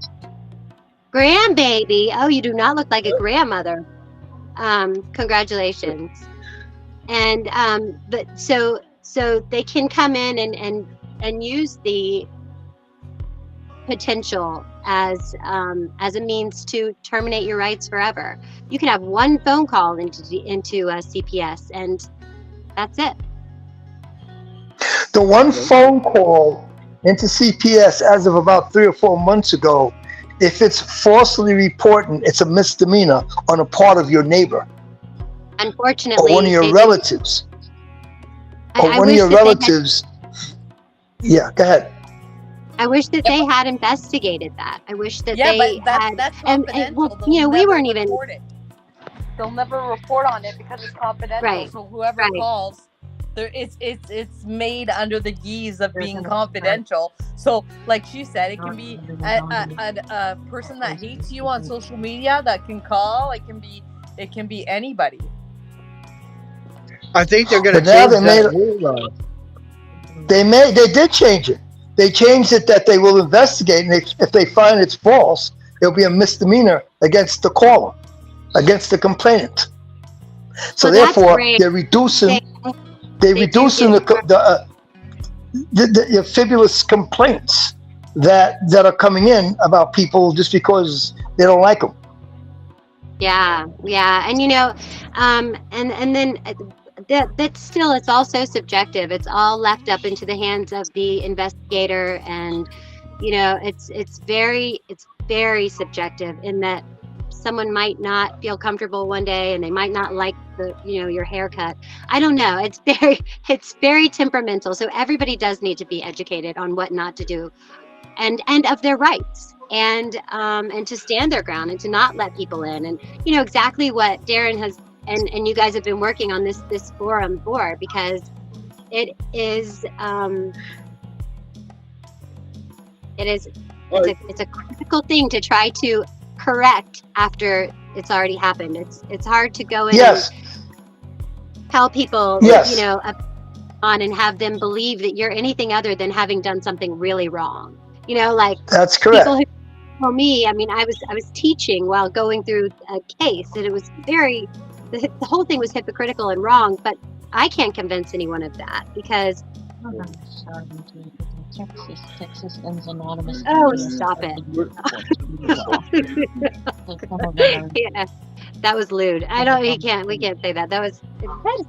Grandbaby. Oh, you do not look like a grandmother. Congratulations. And but so they can come in and use the potential as a means to terminate your rights forever. You can have one phone call into CPS, and that's it. The one phone call into CPS as of about 3 or 4 months ago, if it's falsely reporting, it's a misdemeanor on a part of your neighbor. Unfortunately, or one of your relatives. Yeah, go ahead. I wish that they had investigated that. I wish that they had. That's confidential. You know, we weren't even. They'll never report on it because it's confidential. Right. So whoever calls, it's made under the guise of being confidential. So, like she said, it can be a person that hates you on social media that can call. It can be anybody. I think they're going to change that rule. They did change it. They changed it that they will investigate, and if they find it's false, it'll be a misdemeanor against the caller, against the complainant. So therefore, they're reducing the fabulous complaints that are coming in about people just because they don't like them. Yeah, and you know, and then. That's still, it's all so subjective. It's all left up into the hands of the investigator, and you know, it's very subjective in that someone might not feel comfortable one day and they might not like your haircut. I don't know. It's very temperamental. So everybody does need to be educated on what not to do, and of their rights, and to stand their ground and to not let people in. And you know exactly what Darren has. And you guys have been working on this forum for, because it's a critical thing to try to correct after it's already happened. It's hard to go in and tell people, you know, on and have them believe that you're anything other than having done something really wrong. You know, like that's correct. People who tell me, I mean, I was teaching while going through a case, and it was the whole thing was hypocritical and wrong, but I can't convince anyone of that because. Texas ends anonymous. Oh, stop it. Yeah, that was lewd. We can't say that. That is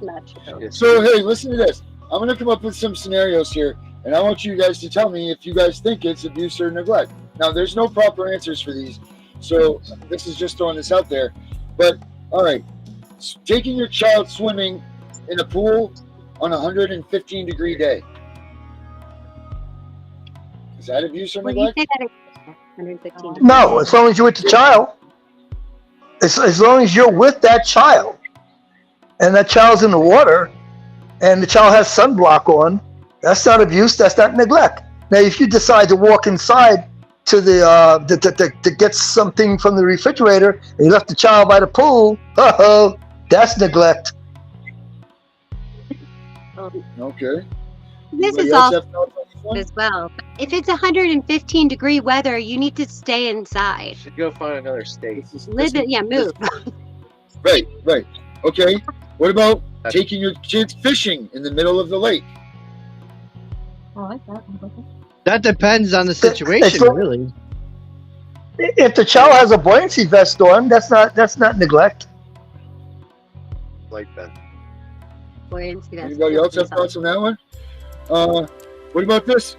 not true. So, hey, listen to this. I'm going to come up with some scenarios here, and I want you guys to tell me if you guys think it's abuse or neglect. Now, there's no proper answers for these, so this is just throwing this out there. But, all right. Taking your child swimming in a pool on a 115-degree day. Is that abuse or Well, you neglect? say that it's 115 degrees. No, as long as you're with the child. As long as you're with that child, and that child's in the water, and the child has sunblock on, that's not abuse. That's not neglect. Now, if you decide to walk inside to the to get something from the refrigerator, and you left the child by the pool, that's neglect. Okay. This Anybody is else all have thoughts on this one? as well. If it's 115-degree weather, you need to stay inside. Should go find another state. Live it, yeah, move. Right. Okay. What about taking your kids fishing in the middle of the lake? I like that. That depends on the situation, really. If the child has a buoyancy vest on, that's not neglect. Like that. Anybody else have thoughts on that one? What about this?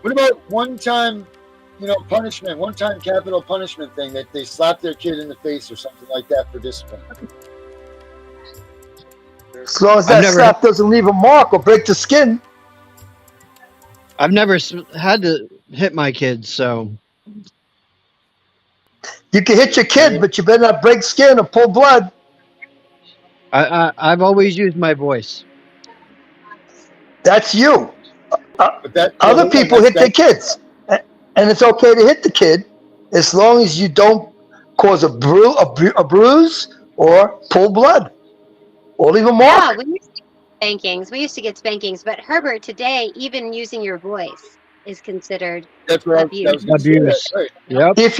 What about one-time, punishment, one-time capital punishment thing that they slap their kid in the face or something like that for discipline? As long as that slap doesn't leave a mark or break the skin. I've never had to hit my kids, so. You can hit your kid, but you better not break skin or pull blood. I've always used my voice. That's you. But Other people hit their kids, and it's okay to hit the kid as long as you don't cause a bruise or pull blood or leave a mark. Yeah, we used to get spankings, but Herbert, today, even using your voice is considered abuse. Abuse. Right. Yep. If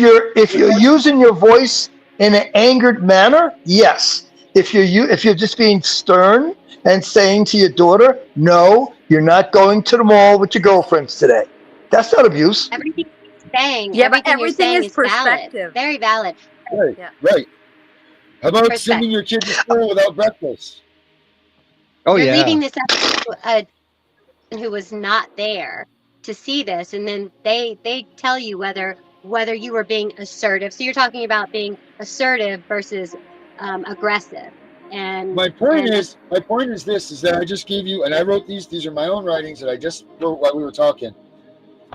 you're using your voice in an angered manner, yes. If you're just being stern and saying to your daughter, "No, you're not going to the mall with your girlfriends today," that's not abuse. Everything you're saying, but everything is perspective. Valid, very valid. Right. Yeah. Right. How about sending your kid to school without breakfast? Oh, You're yeah. leaving this up to a who was not there to see this, and then they tell you whether you were being assertive. So you're talking about being assertive versus aggressive. And my point is this: is that I just gave you, and I wrote these are my own writings that I just wrote while we were talking.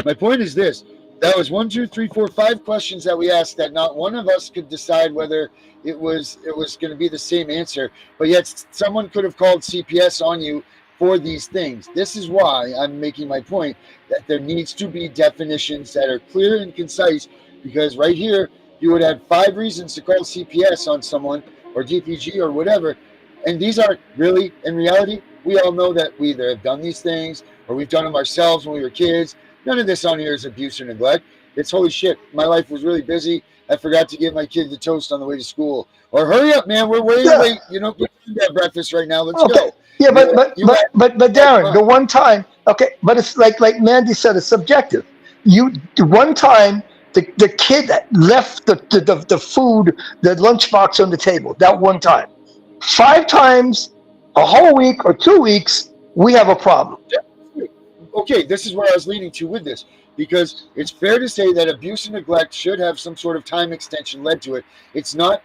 My point is this: that was 1, 2, 3, 4, 5 questions that we asked that not one of us could decide whether it was going to be the same answer, but yet someone could have called CPS on you for these things. This is why I'm making my point that there needs to be definitions that are clear and concise, because right here you would have 5 reasons to call CPS on someone or DPG or whatever, and these aren't really, in reality, we all know that we either have done these things or we've done them ourselves when we were kids. None of this on here is abuse or neglect. It's holy shit, my life was really busy, I forgot to give my kid the toast on the way to school. Or hurry up, man, we're way late. You know, get that breakfast right now. Let's go. Yeah, but Darren, the one time, okay, but it's like Mandy said, it's subjective. One time the kid left the food, the lunchbox on the table. That one time. 5 times a whole week or 2 weeks, we have a problem. Okay, this is where I was leading to with this, because it's fair to say that abuse and neglect should have some sort of time extension led to it. It's not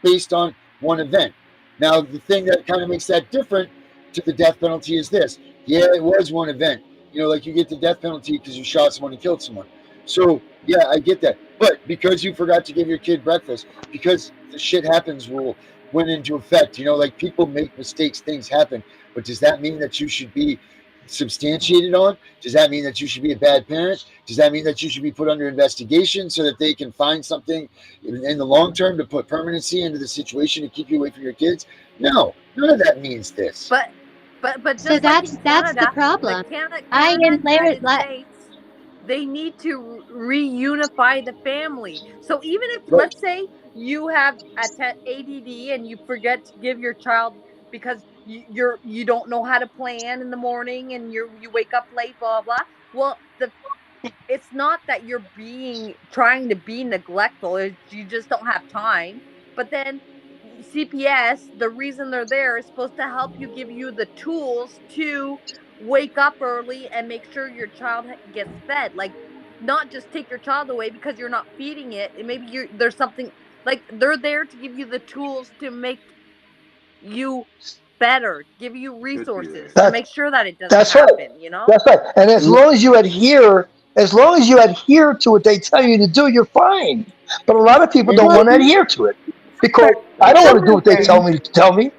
based on one event. Now, the thing that kind of makes that different to the death penalty is this. Yeah, it was one event. You know, like you get the death penalty because you shot someone and killed someone. So, yeah, I get that. But because you forgot to give your kid breakfast, because the shit happens rule went into effect, you know, like people make mistakes, things happen. But does that mean that you should be substantiated on? Does that mean that you should be a bad parent? Does that mean that you should be put under investigation so that they can find something in the long term to put permanency into the situation to keep you away from your kids? No, none of that means this. But just so that's the problem. They need to reunify the family. So even if, let's say, you have ADD and you forget to give your child because you don't know how to plan in the morning and you wake up late, blah blah. Well, it's not that you're trying to be neglectful. You just don't have time. But then CPS, the reason they're there is supposed to help you, give you the tools to wake up early and make sure your child gets fed. Like, not just take your child away because you're not feeding it. And maybe there's something, like, they're there to give you the tools to make you better, give you resources to make sure that it doesn't happen, you know? That's right. And as long as you adhere As long as you adhere to what they tell you to do, you're fine. But a lot of people don't want to adhere to it because I don't want to do what they tell me to tell me.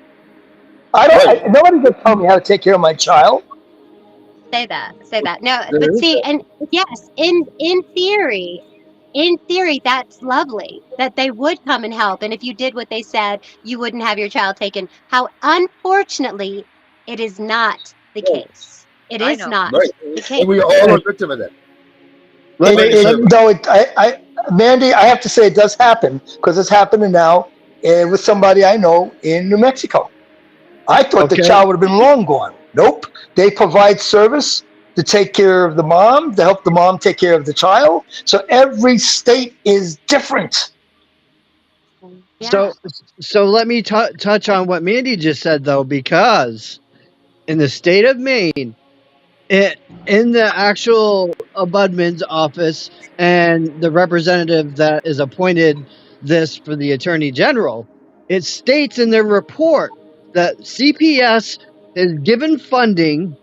Nobody's gonna tell me how to take care of my child. Say that. No, but see, and yes, in theory, that's lovely that they would come and help. And if you did what they said, you wouldn't have your child taken. How unfortunately, it is not the case. It I is know. not Right. the case. And we all are victim of that. Mandy, I have to say it does happen because it's happening now with somebody I know in New Mexico. I thought the child would have been long gone. Nope. They provide service to take care of the mom, to help the mom take care of the child. So every state is different. Yeah. So let me touch on what Mandy just said, though, because in the state of Maine, in the actual ombudsman's office and the representative that is appointed this for the attorney general, it states in their report that CPS is given funding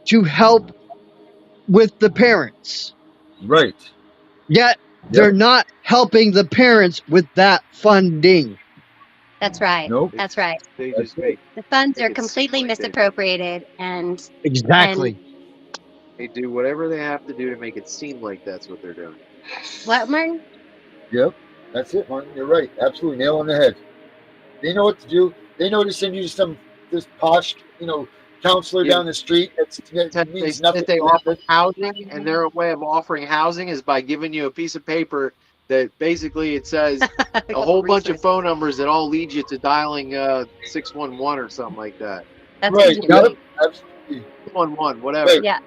to help with the parents. Right. Yet they're not helping the parents with that funding. That's right. Nope. That's right. They just make The funds are it completely seem like they- misappropriated, and Exactly. they do whatever they have to do to make it seem like that's what they're doing. what, Martin? Yep. That's it, Martin. You're right. Absolutely. Nail on the head. They know what to do. They know to send you to this posh, counselor down the street. That means nothing. They offer housing, and their way of offering housing is by giving you a piece of paper that basically it says a whole bunch of phone numbers that all lead you to dialing 611 or something like that. That's Right. Yep. Absolutely. 611, whatever. Right. Yeah.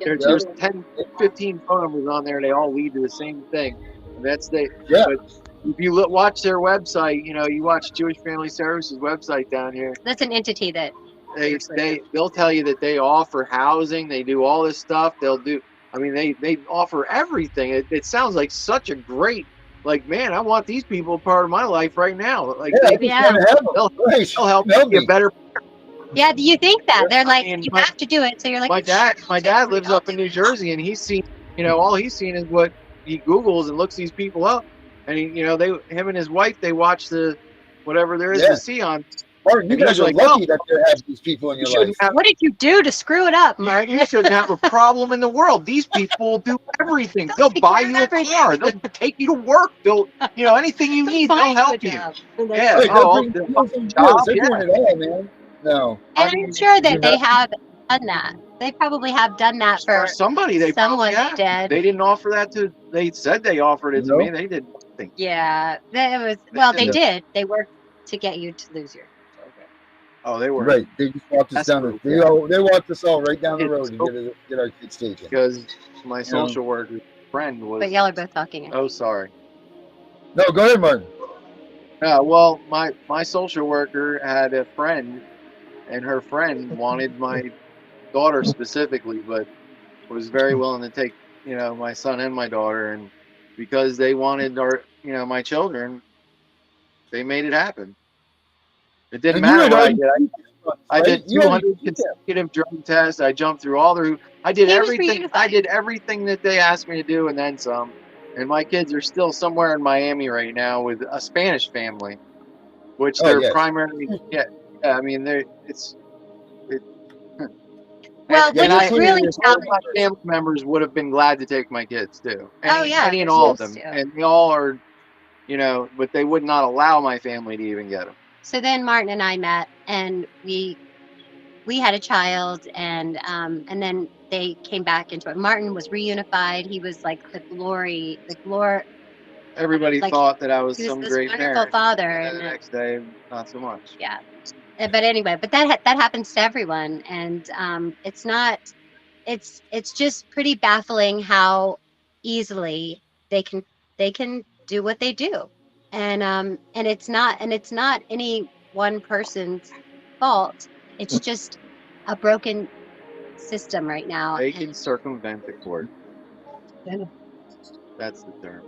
There's 10, 15 phone numbers on there. They all lead to the same thing. And that's Yeah. But if you watch their website, you watch Jewish Family Services website down here. That's an entity that They'll tell you that they offer housing. They do all this stuff. They offer everything. It sounds like such a great, man, I want these people a part of my life right now. They'll help me get better. Yeah, do you think that? They're like, And you have to do it. So you're like, my dad lives up in New Jersey, and he's seen, all he's seen is what he Googles and looks these people up. And him and his wife, they watch the whatever there is to see on. Martin, you guys are lucky that there have these people in your life. What did you do to screw it up, Martin? You shouldn't have a problem in the world. These people will do everything. They'll buy you a car. They'll take you to work. They'll, anything you need, they'll help you. Yeah. They're doing it all, man. No. And I'm sure that they have done that. They probably have done that for somebody. Someone did. They didn't offer that to. They said they offered it to me. They did nothing. Yeah, that was. Well, they did. They worked to get you to lose your. Oh, they were right. They just walked us down. They walked us all right down the road to get our kids taken. Because my social worker friend was. But y'all are both talking. Oh, sorry. No, go ahead, Martin. Well, my social worker had a friend, and her friend wanted my daughter specifically, but was very willing to take my son and my daughter, and because they wanted my children, they made it happen. It didn't matter what I did. I did 200 consecutive drug tests. I jumped through all the. I did everything. I did everything that they asked me to do, and then some. And my kids are still somewhere in Miami right now with a Spanish family, which they're primarily. Yeah, I mean, it's. Well, my family members would have been glad to take my kids too. Any and all of them, and they all are, but they would not allow my family to even get them. So then Martin and I met, and we had a child, and then they came back into it. Martin was reunified. He was like the glory. Everybody thought that I was some great wonderful father, and the next day, not so much. Yeah, but anyway, that happens to everyone, and it's not. It's just pretty baffling how easily they can do what they do. And it's not any one person's fault. It's just a broken system right now. They can circumvent the court. That's the term.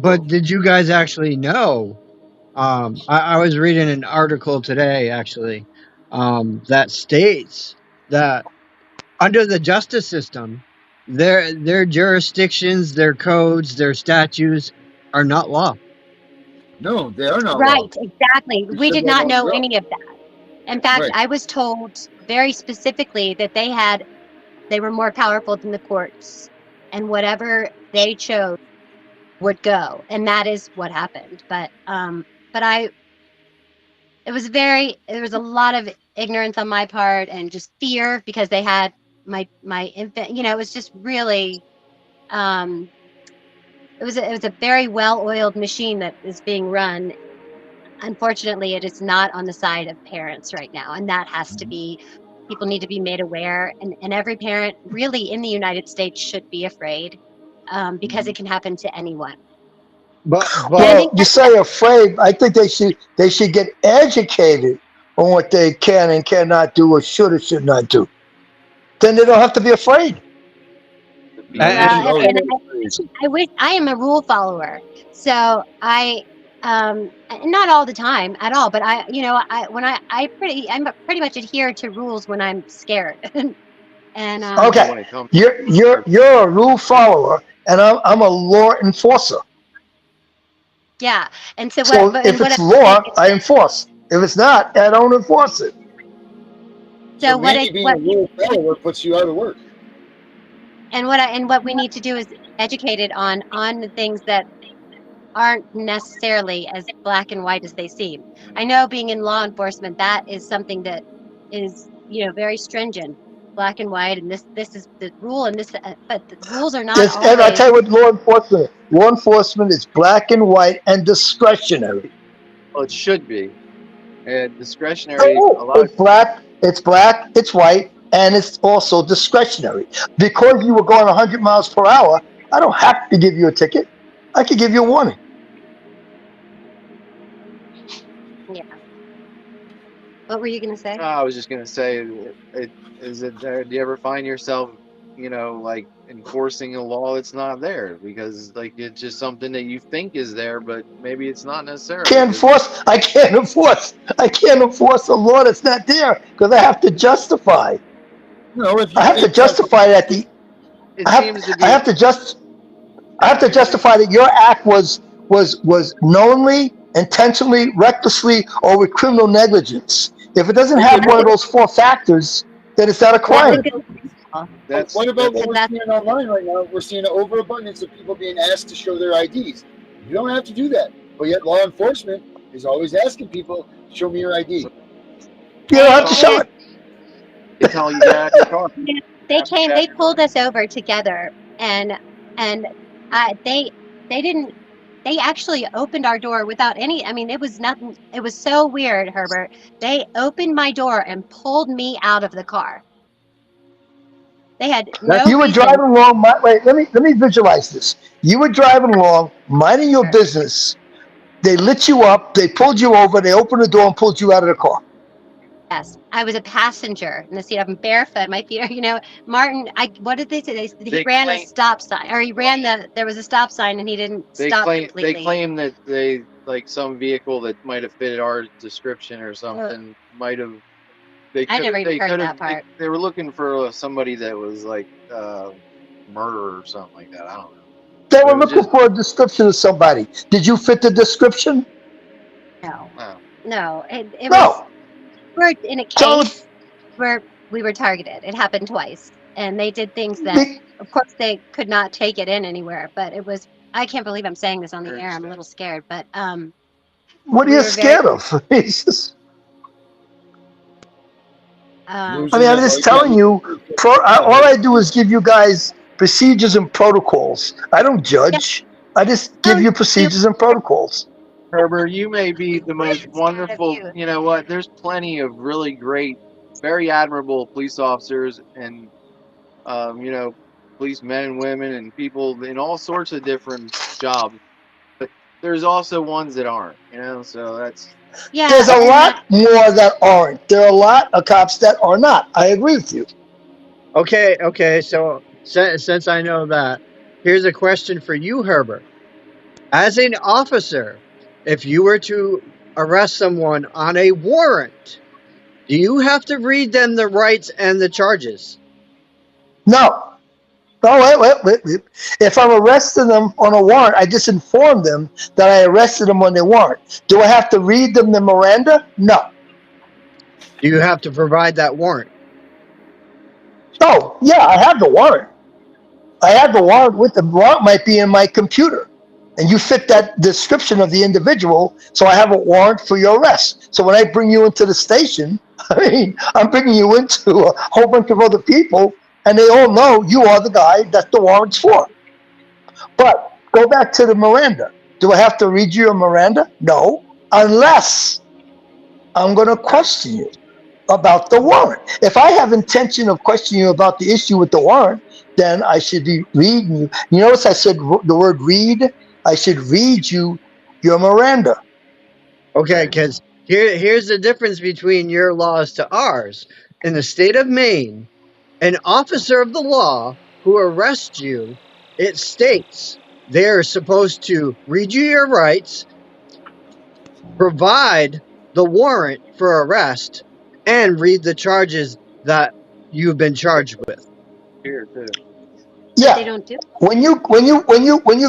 But did you guys actually know? I was reading an article today, actually, that states that under the justice system, their jurisdictions, their codes, their statutes are not law. No, they are not Right, law. exactly. We We said did that not long know ago. any of that. In fact, Right. I was told very specifically that they were more powerful than the courts, and whatever they chose would go, and that is what happened. But there was a lot of ignorance on my part and just fear because they had my infant. It was just really, um, it was a very well-oiled machine that is being run. Unfortunately, it is not on the side of parents right now, and that has to be. People need to be made aware, and every parent, really, in the United States, should be afraid, because it can happen to anyone. But And I Well, think you say afraid. I think they should get educated on what they can and cannot do, or should not do. Then they don't have to be afraid. No, they should always and be afraid. I wish I am a rule follower, so not all the time at all, but I'm pretty much adhere to rules when I'm scared. And Well, Okay, when it comes you're a rule follower, and I'm a law enforcer. yeah, and so So if what it's I'm saying law, is I enforce. If it's not, I don't enforce it. So what maybe being a rule follower puts you out of work. what we need to do is educate it on the things that aren't necessarily as black and white as they seem. I know, being in law enforcement, that is something that is, very stringent, black and white, and this is the rule, and but the rules are not And I always. tell you what, law enforcement is black and white and discretionary. well, it should be, and discretionary. A No, lot. it's black, it's white, and it's also discretionary. Because you were going 100 miles per hour, I don't have to give you a ticket. I could give you a warning. Yeah. What were you gonna say? I was just gonna say, do you ever find yourself, like enforcing a law that's not there because like it's just something that you think is there, but maybe it's not necessarily. I can't enforce a law that's not there because I have to justify. No, if you I have to think justify that It seems to be. I have to justify that your act was knowingly, intentionally, recklessly, or with criminal negligence. If it doesn't have one of those four factors, then it's not a crime. That's what about what we're that's- seeing online right now? We're seeing an overabundance of people being asked to show their IDs. You don't have to do that, but yet law enforcement is always asking people, "Show me your ID." You don't have to show it. They tell you that in the car. They pulled us over together, and they didn't. They actually opened our door without any. I mean, it was nothing. It was so weird, Herbert. They opened my door and pulled me out of the car. They had no You were reason. driving along. Wait, let me visualize this. You were driving along, minding your business. They lit you up. They pulled you over. They opened the door and pulled you out of the car. Yes, I was a passenger in the seat. I'm barefoot. My feet are, Martin. What did they say? He ran a stop sign, or he ran there was a stop sign, and he didn't stop completely. They claim that they like some vehicle that might have fitted our description or something might have. I never even heard that part. They were looking for somebody that was like murder or something like that. I don't know. They were looking for a description of somebody. Did you fit the description? No. It was. We're in a case where we were targeted. It happened twice, and they did things that, of course, they could not take it in anywhere. But it was. I can't believe I'm saying this on the air. I'm a little scared, but what are you scared of? I'm just telling you. All I do is give you guys procedures and protocols. I don't judge. I just give you procedures and protocols. Herbert, you may be the most wonderful. You know what? There's plenty of really great, very admirable police officers and, policemen and women and people in all sorts of different jobs. But there's also ones that aren't. So that's. Yeah. There's a lot more that aren't. There are a lot of cops that are not. I agree with you. Okay. So since I know that, here's a question for you, Herbert. As an officer, if you were to arrest someone on a warrant, do you have to read them the rights and the charges? No. No, wait. If I'm arresting them on a warrant, I just inform them that I arrested them on their warrant. Do I have to read them the Miranda? No. You have to provide that warrant. Oh, yeah, I have the warrant. I have the warrant with the warrant might be in my computer. And you fit that description of the individual, so I have a warrant for your arrest. So when I bring you into the station, I mean, I'm bringing you into a whole bunch of other people, and they all know you are the guy that the warrant's for. But go back to the Miranda. Do I have to read you a Miranda? No, unless I'm going to question you about the warrant. If I have intention of questioning you about the issue with the warrant, then I should be reading you. You notice I said the word read? I should read you your Miranda. Okay, because here's the difference between your laws to ours. In the state of Maine, an officer of the law who arrests you, it states they're supposed to read you your rights, provide the warrant for arrest, and read the charges that you've been charged with. Here, too. Yeah. They don't do. When you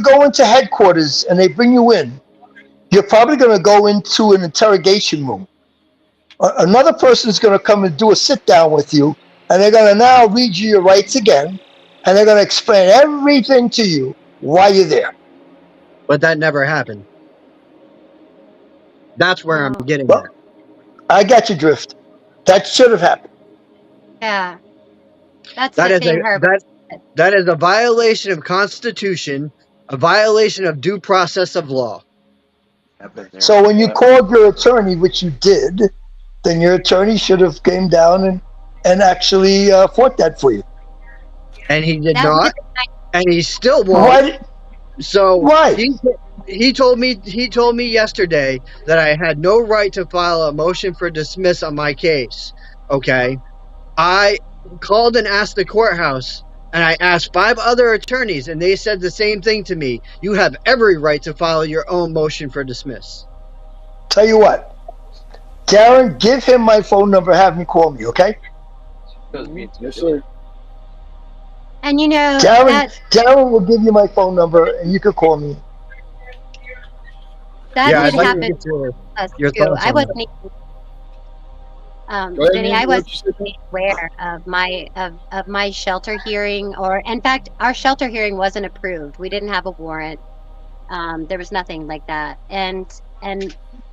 go into headquarters and they bring you in, you're probably going to go into an interrogation room. Another person is going to come and do a sit down with you, and they're going to now read you your rights again, and they're going to explain everything to you while you're there. But that never happened. That's where I'm getting Well, at. I got your drift. That should have happened. Yeah. That's That the is thing, Herbert. that is a violation of Constitution, a violation of due process of law. So when you called your attorney, which you did, then your attorney should have came down and actually fought that for you. And he did That not, was- and he still won't. Why? So Why? he told me yesterday that I had no right to file a motion for dismiss on my case. Okay, I called and asked the courthouse, and I asked 5 other attorneys, and they said the same thing to me. You have every right to file your own motion for dismiss. Tell you what, Darren, give him my phone number. Have him call me, okay? Yes, sir. And you know, Darren will give you my phone number, and you can call me. that Yeah, I'd did like to happen get to us your too. thoughts I on wasn't that. even, Go ahead, Vinny, Nancy, I what wasn't you said? even aware of my shelter hearing, or in fact, our shelter hearing wasn't approved. We didn't have a warrant. There was nothing like that. And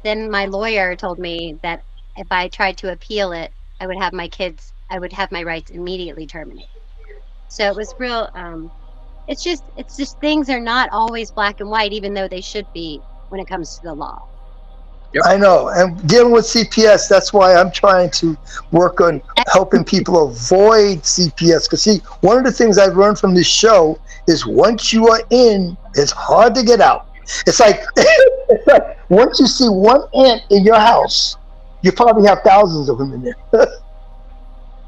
then my lawyer told me that if I tried to appeal it, I would have my rights immediately terminated. So it was real. It's just things are not always black and white, even though they should be when it comes to the law. Yep. I know. And dealing with CPS, that's why I'm trying to work on helping people avoid CPS. Because, see, one of the things I've learned from this show is once you are in, it's hard to get out. It's like once you see one ant in your house, you probably have thousands of them in there.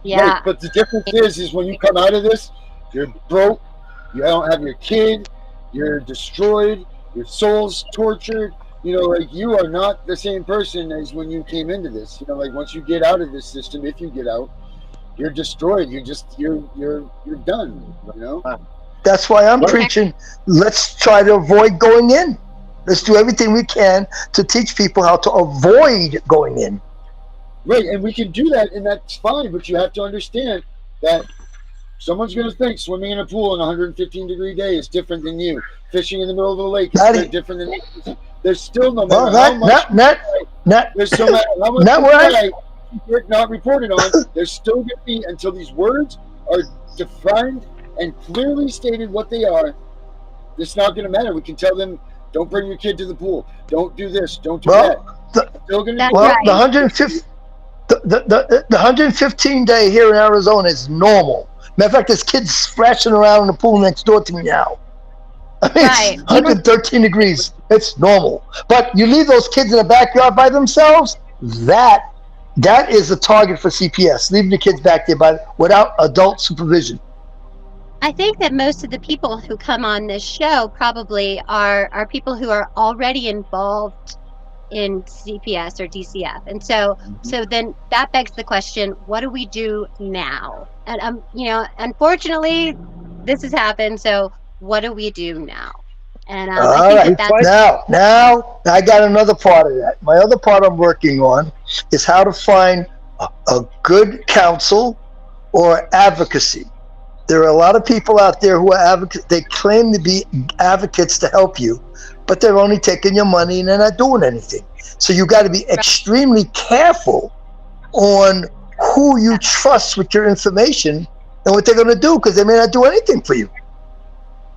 Yeah. Right, but the difference is when you come out of this, you're broke, you don't have your kid, you're destroyed, your soul's tortured. You know, like, you are not the same person as when you came into this. You know, like, once you get out of this system, if you get out, you're destroyed. You're done. You know. That's why I'm preaching. Let's try to avoid going in. Let's do everything we can to teach people how to avoid going in. Right, and we can do that, and that's fine. But you have to understand that someone's going to think swimming in a pool on a 115-degree day is different than you. Fishing in the middle of the lake is different than you. There's still no matter how much. There's no matter how much you're not reported on. There's still going to be, until these words are defined and clearly stated what they are. It's not going to matter. We can tell them, don't bring your kid to the pool. Don't do this. Don't do that. The 115-day here in Arizona is normal. Matter of fact, there's kids splashing around in the pool next door to me now. I mean, Right. it's 113 degrees. It's normal. But you leave those kids in the backyard by themselves, that is a target for CPS, leaving the kids back there without adult supervision. I think that most of the people who come on this show probably are people who are already involved in CPS or DCF, and so then that begs the question: what do we do now? And you know, unfortunately, this has happened. So what do we do now? And I All think right. that's Now, I got another part of that. My other part I'm working on is how to find a good counsel or advocacy. There are a lot of people out there who are advocates. They claim to be advocates to help you, but they're only taking your money and they're not doing anything. So you got to be extremely careful on who you trust with your information and what they're going to do, because they may not do anything for you.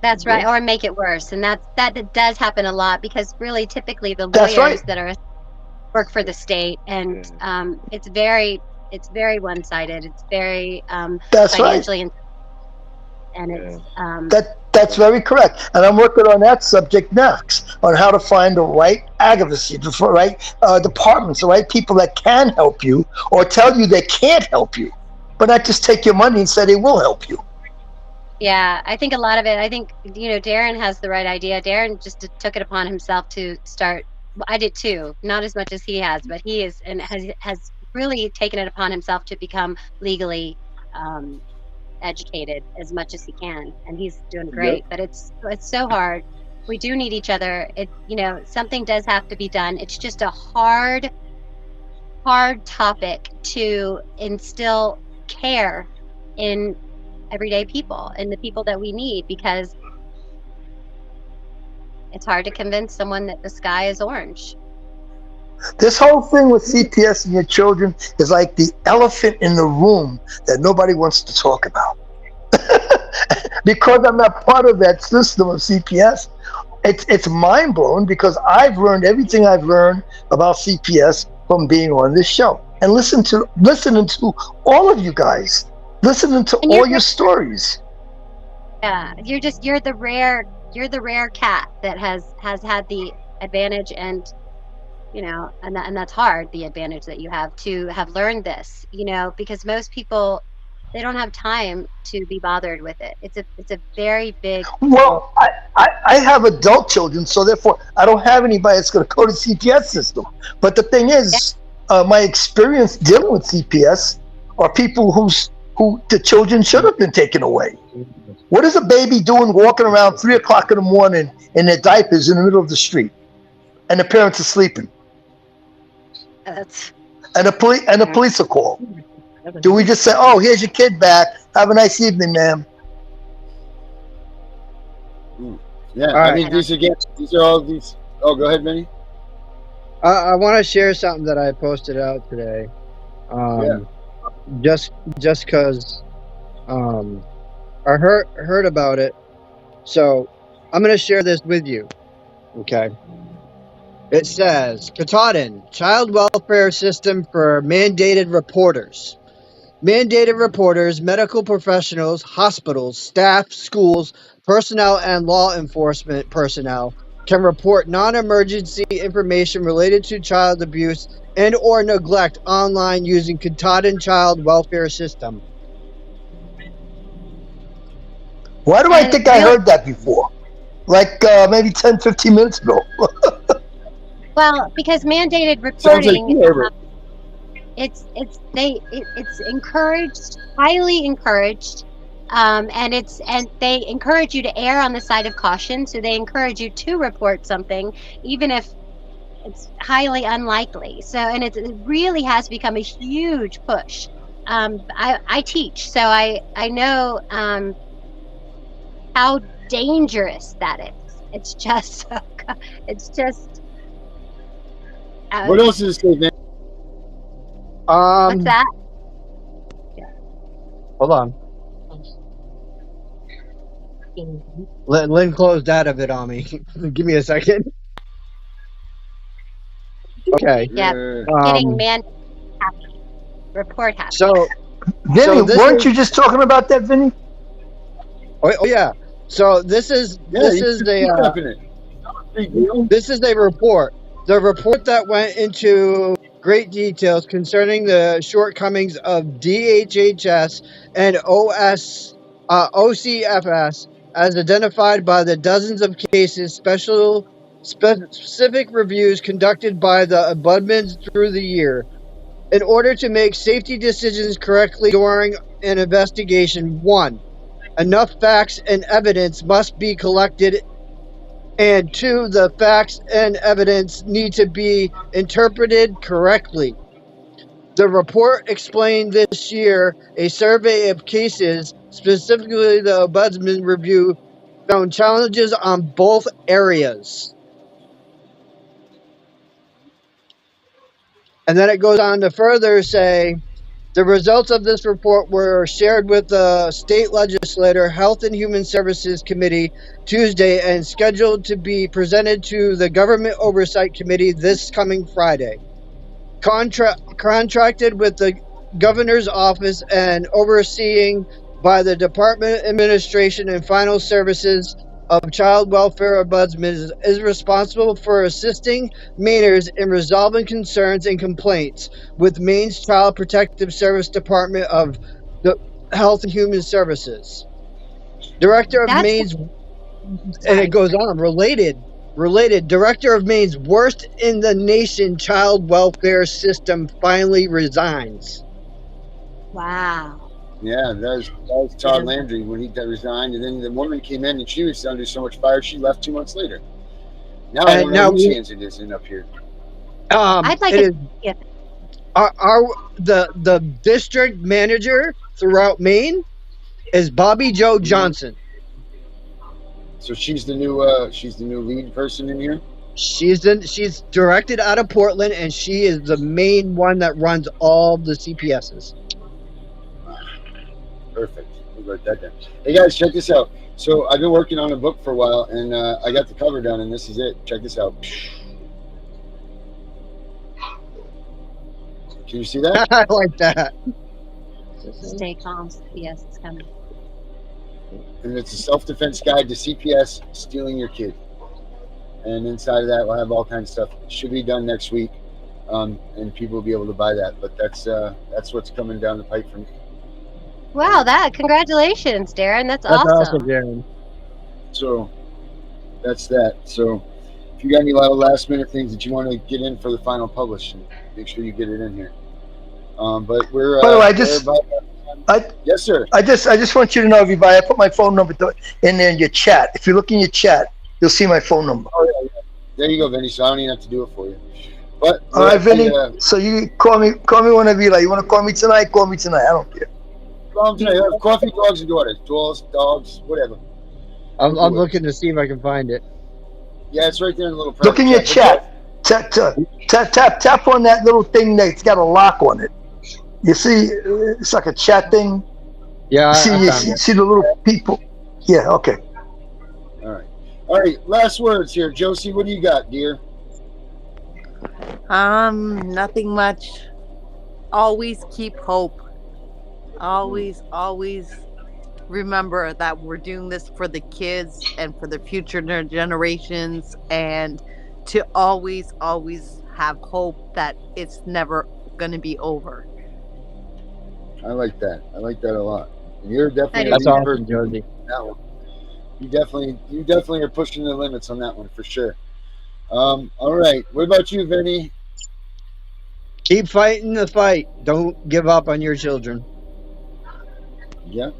That's right, or make it worse, and that does happen a lot, because really, typically, the That's lawyers right. that are work for the state, and it's very one-sided. It's very That's right. financially, and it's That's very correct. And I'm working on that subject next, on how to find the right advocacy, the right departments, the right people that can help you or tell you they can't help you, but not just take your money and say they will help you. Yeah, I think a lot of it, I think, Darren has the right idea. Darren just took it upon himself to start. Well, I did too, not as much as he has, but he is, and has really taken it upon himself to become legally educated as much as he can, and he's doing great. But it's so hard. We do need each other. Something does have to be done. It's just a hard topic to instill care in everyday people and the people that we need, because it's hard to convince someone that the sky is orange. This whole thing with CPS and your children is like the elephant in the room that nobody wants to talk about. Because I'm not part of that system of CPS, it's mind blowing, because I've learned everything I've learned about CPS from being on this show and listening to all of you guys, listening to all your stories. Yeah, you're the rare cat that has had the advantage, and and that's hard, the advantage that you have to have learned this, because most people, they don't have time to be bothered with it. It's a very big. Well, I have adult children, so therefore I don't have anybody that's going to go to CPS system. But the thing is, my experience dealing with CPS are people who the children should have been taken away. What is a baby doing walking around 3 o'clock in the morning in their diapers in the middle of the street, and the parents are sleeping? And the police are called. Do we just say, "Oh, here's your kid back. Have a nice evening, ma'am"? Yeah, All I mean, these are all these. Oh, go ahead, Vinny. I want to share something that I posted out today. Just because I heard about it, so I'm going to share this with you. Okay. It says, Katahdin, Child Welfare System for Mandated Reporters. Mandated reporters, medical professionals, hospitals, staff, schools, personnel, and law enforcement personnel can report non-emergency information related to child abuse and or neglect online using Katahdin Child Welfare System. Why do I think I heard that before? Like maybe 10, 15 minutes ago. Well, because mandated reporting, it's encouraged, highly encouraged, and they encourage you to err on the side of caution. So they encourage you to report something, even if it's highly unlikely. So, and it really has become a huge push. I teach, so I know how dangerous that is. It's just what else is it, man? What's that? Hold on. Lynn closed out of it on me. Give me a second. Okay. Yeah. Getting man happy. Report happy. So, Vinny, weren't you just talking about that, Vinny? Oh yeah. So this is a report. The report that went into great details concerning the shortcomings of DHHS and OCFS as identified by the dozens of cases, specific reviews conducted by the ombudsman through the year. In order to make safety decisions correctly during an investigation, 1. enough facts and evidence must be collected, and 2, the facts and evidence need to be interpreted correctly. The report explained this year a survey of cases, specifically the Ombudsman review, found challenges on both areas. And then it goes on to further say, the results of this report were shared with the state legislature Health and Human Services Committee Tuesday and scheduled to be presented to the Government Oversight Committee this coming Friday. Contracted with the Governor's Office and overseeing by the Department of Administration and Final Services of Child Welfare Ombudsman is responsible for assisting Mainers in resolving concerns and complaints with Maine's Child Protective Service Department of the Health and Human Services. Director of Maine's, and it goes on, related, Director of Maine's worst in the nation child welfare system finally resigns. Wow. Yeah, that was Todd Landry when he resigned, and then the woman came in and she was under so much fire she left 2 months later. Now I don't know whose hands it is in up here. I'd like the district manager throughout Maine is Bobby Joe Johnson. So she's the new lead person in here. She's directed out of Portland, and she is the main one that runs all the CPSs. Perfect. We'll write that down. Hey guys, check this out. So I've been working on a book for a while, and I got the cover done, and this is it. Check this out. Can you see that? I like that. Stay calm. CPS is coming. And it's a self-defense guide to CPS stealing your kid. And inside of that, we'll have all kinds of stuff. It should be done next week, and people will be able to buy that. But that's what's coming down the pipe for me. Wow, congratulations, Darren. That's awesome, Darren. So that's that. So if you got any last minute things that you want to get in for the final publishing, make sure you get it in here. But we're by the way, yes, sir. I just want you to know, everybody, I put my phone number in there in your chat. If you look in your chat, you'll see my phone number. Oh, yeah. There you go, Vinny. So I don't even have to do it for you. But all right, Vinny. So you call me whenever you like. You want to call me tonight? Call me tonight. I don't care. Coffee, dogs, and daughters. Dogs, whatever. I'm looking to see if I can find it. Yeah, it's right there in the little. Look in your chat. Tap on that little thing that's got a lock on it. You see, it's like a chat thing. Yeah, see the little people. Yeah. Okay. All right. Last words here, Josie. What do you got, dear? Nothing much. Always keep hope. Always remember that we're doing this for the kids and for the future generations, and to always have hope that it's never going to be over. I like that a lot. And you're definitely that's awesome, Josie. That one. You definitely are pushing the limits on that one for sure. All right. What about you, Vinny? Keep fighting the fight. Don't give up on your children. Yeah,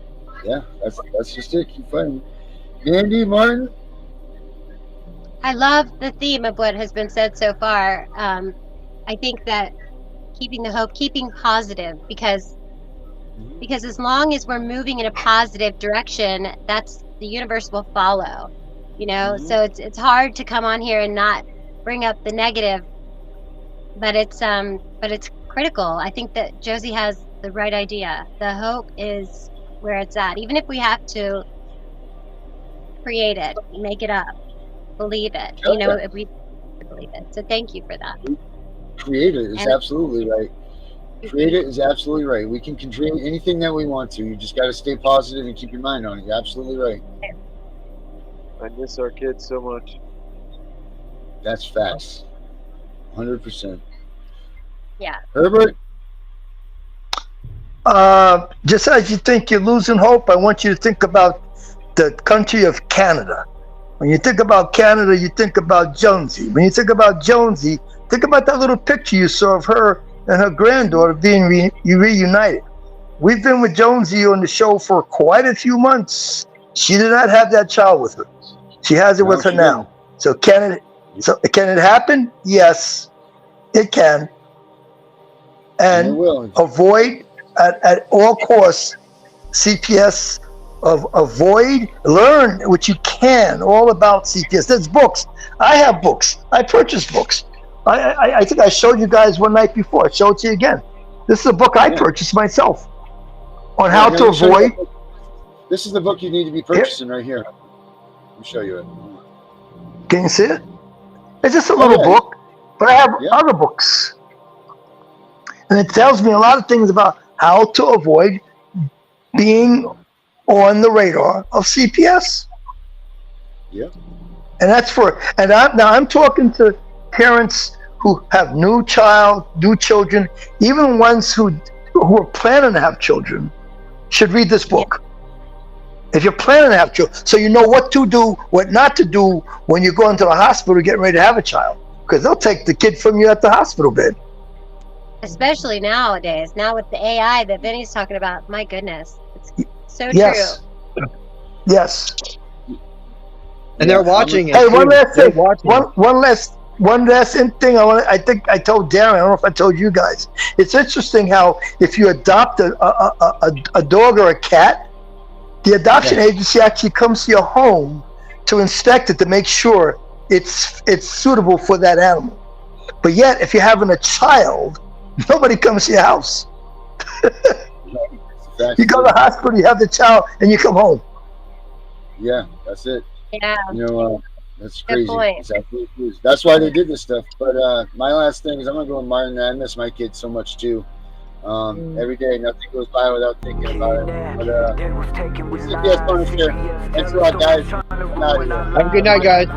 that's just it. Keep fighting. Andy, Martin? I love the theme of what has been said so far. I think that keeping the hope, keeping positive, because as long as we're moving in a positive direction, that's the universe will follow. So it's hard to come on here and not bring up the negative, but it's critical. I think that Josie has the right idea. The hope is where it's at, even if we have to create it, make it up, believe it. If we believe it. So thank you for that. Create it is absolutely right. Create it is absolutely right. We can control anything that we want to. You just got to stay positive and keep your mind on it. You're absolutely right. I miss our kids so much. That's facts. 100%. Yeah. Herbert? Just as you think you're losing hope, I want you to think about the country of Canada. When you think about Canada, you think about Jonesy. When you think about Jonesy, think about that little picture you saw of her and her granddaughter being reunited. we've been with Jonesy on the show for quite a few months. She did not have that child with her. She has it with her now. So can it happen? Yes, it can. And avoid at all costs CPS. Avoid, learn what you can all about CPS. There's books. I have books. I purchase books. I think I showed you guys one night before. I showed it to you again. This is a book I purchased myself on how to avoid. This is the book you need to be purchasing right here. Let me show you it. Can you see it? It's just a little book, but I have other books. And it tells me a lot of things about how to avoid being on the radar of CPS. Yeah. And that's I'm talking to parents who have new children, even ones who are planning to have children, should read this book. If you're planning to have children, so you know what to do, what not to do when you go into the hospital getting ready to have a child, because they'll take the kid from you at the hospital bed. Especially nowadays, now with the AI that Vinny's talking about, my goodness, it's so yes. true. Yes. And they're watching it. Hey, one last thing. One last thing. I think I told Darren. I don't know if I told you guys. It's interesting how if you adopt a dog or a cat, the adoption agency actually comes to your home to inspect it to make sure it's suitable for that animal. But yet, if you're having a child, nobody comes to your house. You go to the hospital, you have the child, and you come home. Yeah, that's it. Yeah. That's crazy. That's why they did this stuff. But my last thing is I'm gonna go with Martin. I miss my kids so much too. Every day, nothing goes by without thinking about it. But CPS Furniture. Thanks a lot, guys. Have a good night, guys.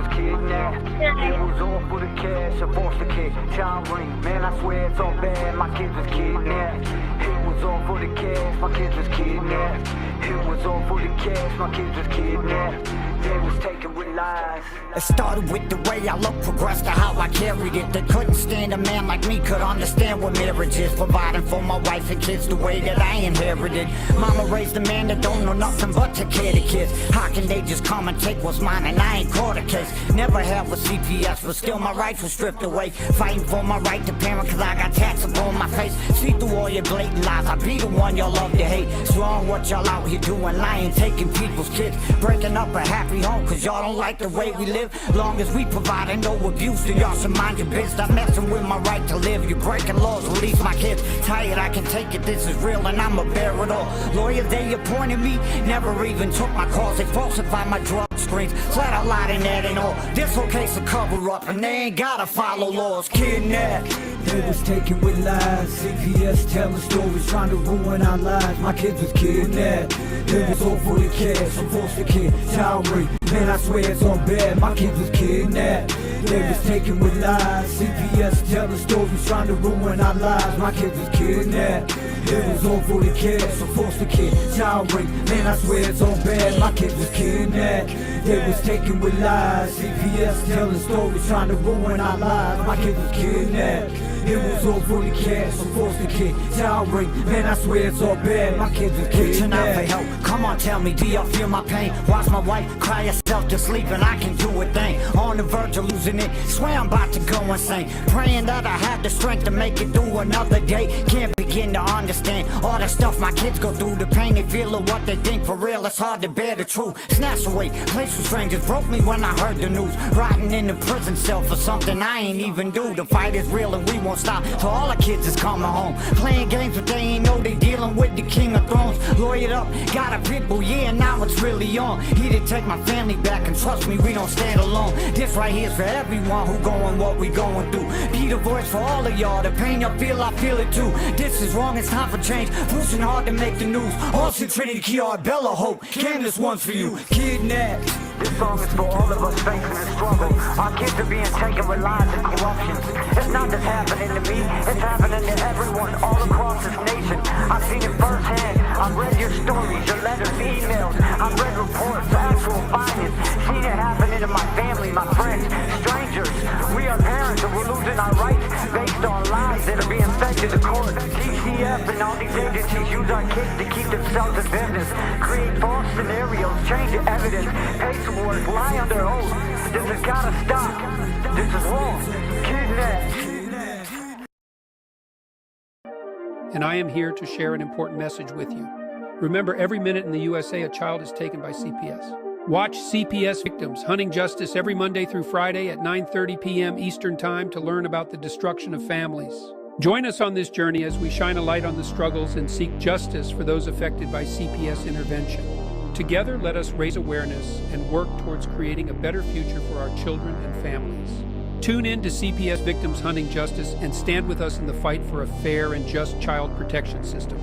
Man, I swear it's all bad. My kids was kidnapped. It was all for the cash. My kids was kidnapped. It was all for the cash. My kids was kidnapped. They was taken with lies. It started with the way I look, progressed to how I carried it. They couldn't stand a man like me, could understand what marriage is. Providing for my wife and kids the way that I inherited. Mama raised a man that don't know nothing but to care the kids. How can they just come and take what's mine and I ain't caught a case? Never held with CPS, but still my rights were stripped away. Fighting for my right to parent cause I got tats upon my face. See through all your blatant lies, I be the one y'all love to hate. Strong what y'all out here doing, lying, taking people's kids. Breaking up a happy home cause y'all don't like the way we live. Long as we providing no abuse, then y'all should mind your business. Stop messing with my right to live. You're breaking laws, release my kids. Tired, I can take it, this is real and I'ma bear it all. Lawyers, they appointed me, never even took my calls. They falsified my drug screens, flat out lied and that and all. This whole case a cover up and they ain't gotta follow laws. Kidnapped. They was taken with lies. CPS telling stories trying to ruin our lives. My kids was kidnapped. It was all for the cash. I'm forced to kid, child rape. Man, I swear it's all bad. My kids was kidnapped. They was taken with lies. CPS telling stories trying to ruin our lives. My kids was kidnapped. It was all for the cash. I'm forced to kid, child rape. Man, I swear it's all bad. My kids was kidnapped. They was taken with lies. CPS telling stories trying to ruin our lives. My kids was kidnapped. It was all for the cash, I'm forced to kid, child rape. Man, I swear it's all bad, my kids are reaching out for kidnapped. help, come on tell me, do y'all feel my pain? Watch my wife cry herself to sleep and I can do a thing. On the verge of losing it, swear I'm about to go insane. Praying that I have the strength to make it through another day. Can't begin to understand all the stuff my kids go through. The pain they feel or what they think, for real it's hard to bear the truth. Snatched away, place with strangers, broke me when I heard the news. Rotting in the prison cell for something I ain't even do. The fight is real and we won't stop till all the kids is coming home. Playing games but they ain't know they dealing with the king of thrones. Lawyered up, got a pit bull, yeah, now it's really on. He did take my family back and trust me, we don't stand alone. This right here's for everyone who going what we going through. Be the voice for all of y'all, the pain y'all feel, I feel it too. This is wrong, it's time for change, pushing hard to make the news. Austin, Trinity, Kiara, Bella, Hope, Cam, this one's for you. Kidnapped. This song is for all of us facing the struggle. Our kids are being taken with lies and corruption. It's not just happening to me, it's happening to everyone all across this nation. I've seen it firsthand. I've read your stories, your letters, emails. I've read reports, actual findings. Seen it happening to my family, my friends, strangers. We are parents and we're losing our rights based on lies that are being fed to the court. TCF, and all these agencies use our kids to keep themselves in business. Create false scenarios, change the evidence, pace wars, lie under oath. This has gotta stop. This is wrong. Kidnap. And I am here to share an important message with you. Remember, every minute in the USA, a child is taken by CPS. Watch CPS Victims Hunting Justice every Monday through Friday at 9:30 p.m. Eastern Time to learn about the destruction of families. Join us on this journey as we shine a light on the struggles and seek justice for those affected by CPS intervention. Together, let us raise awareness and work towards creating a better future for our children and families. Tune in to CPS Victims Hunting Justice and stand with us in the fight for a fair and just child protection system.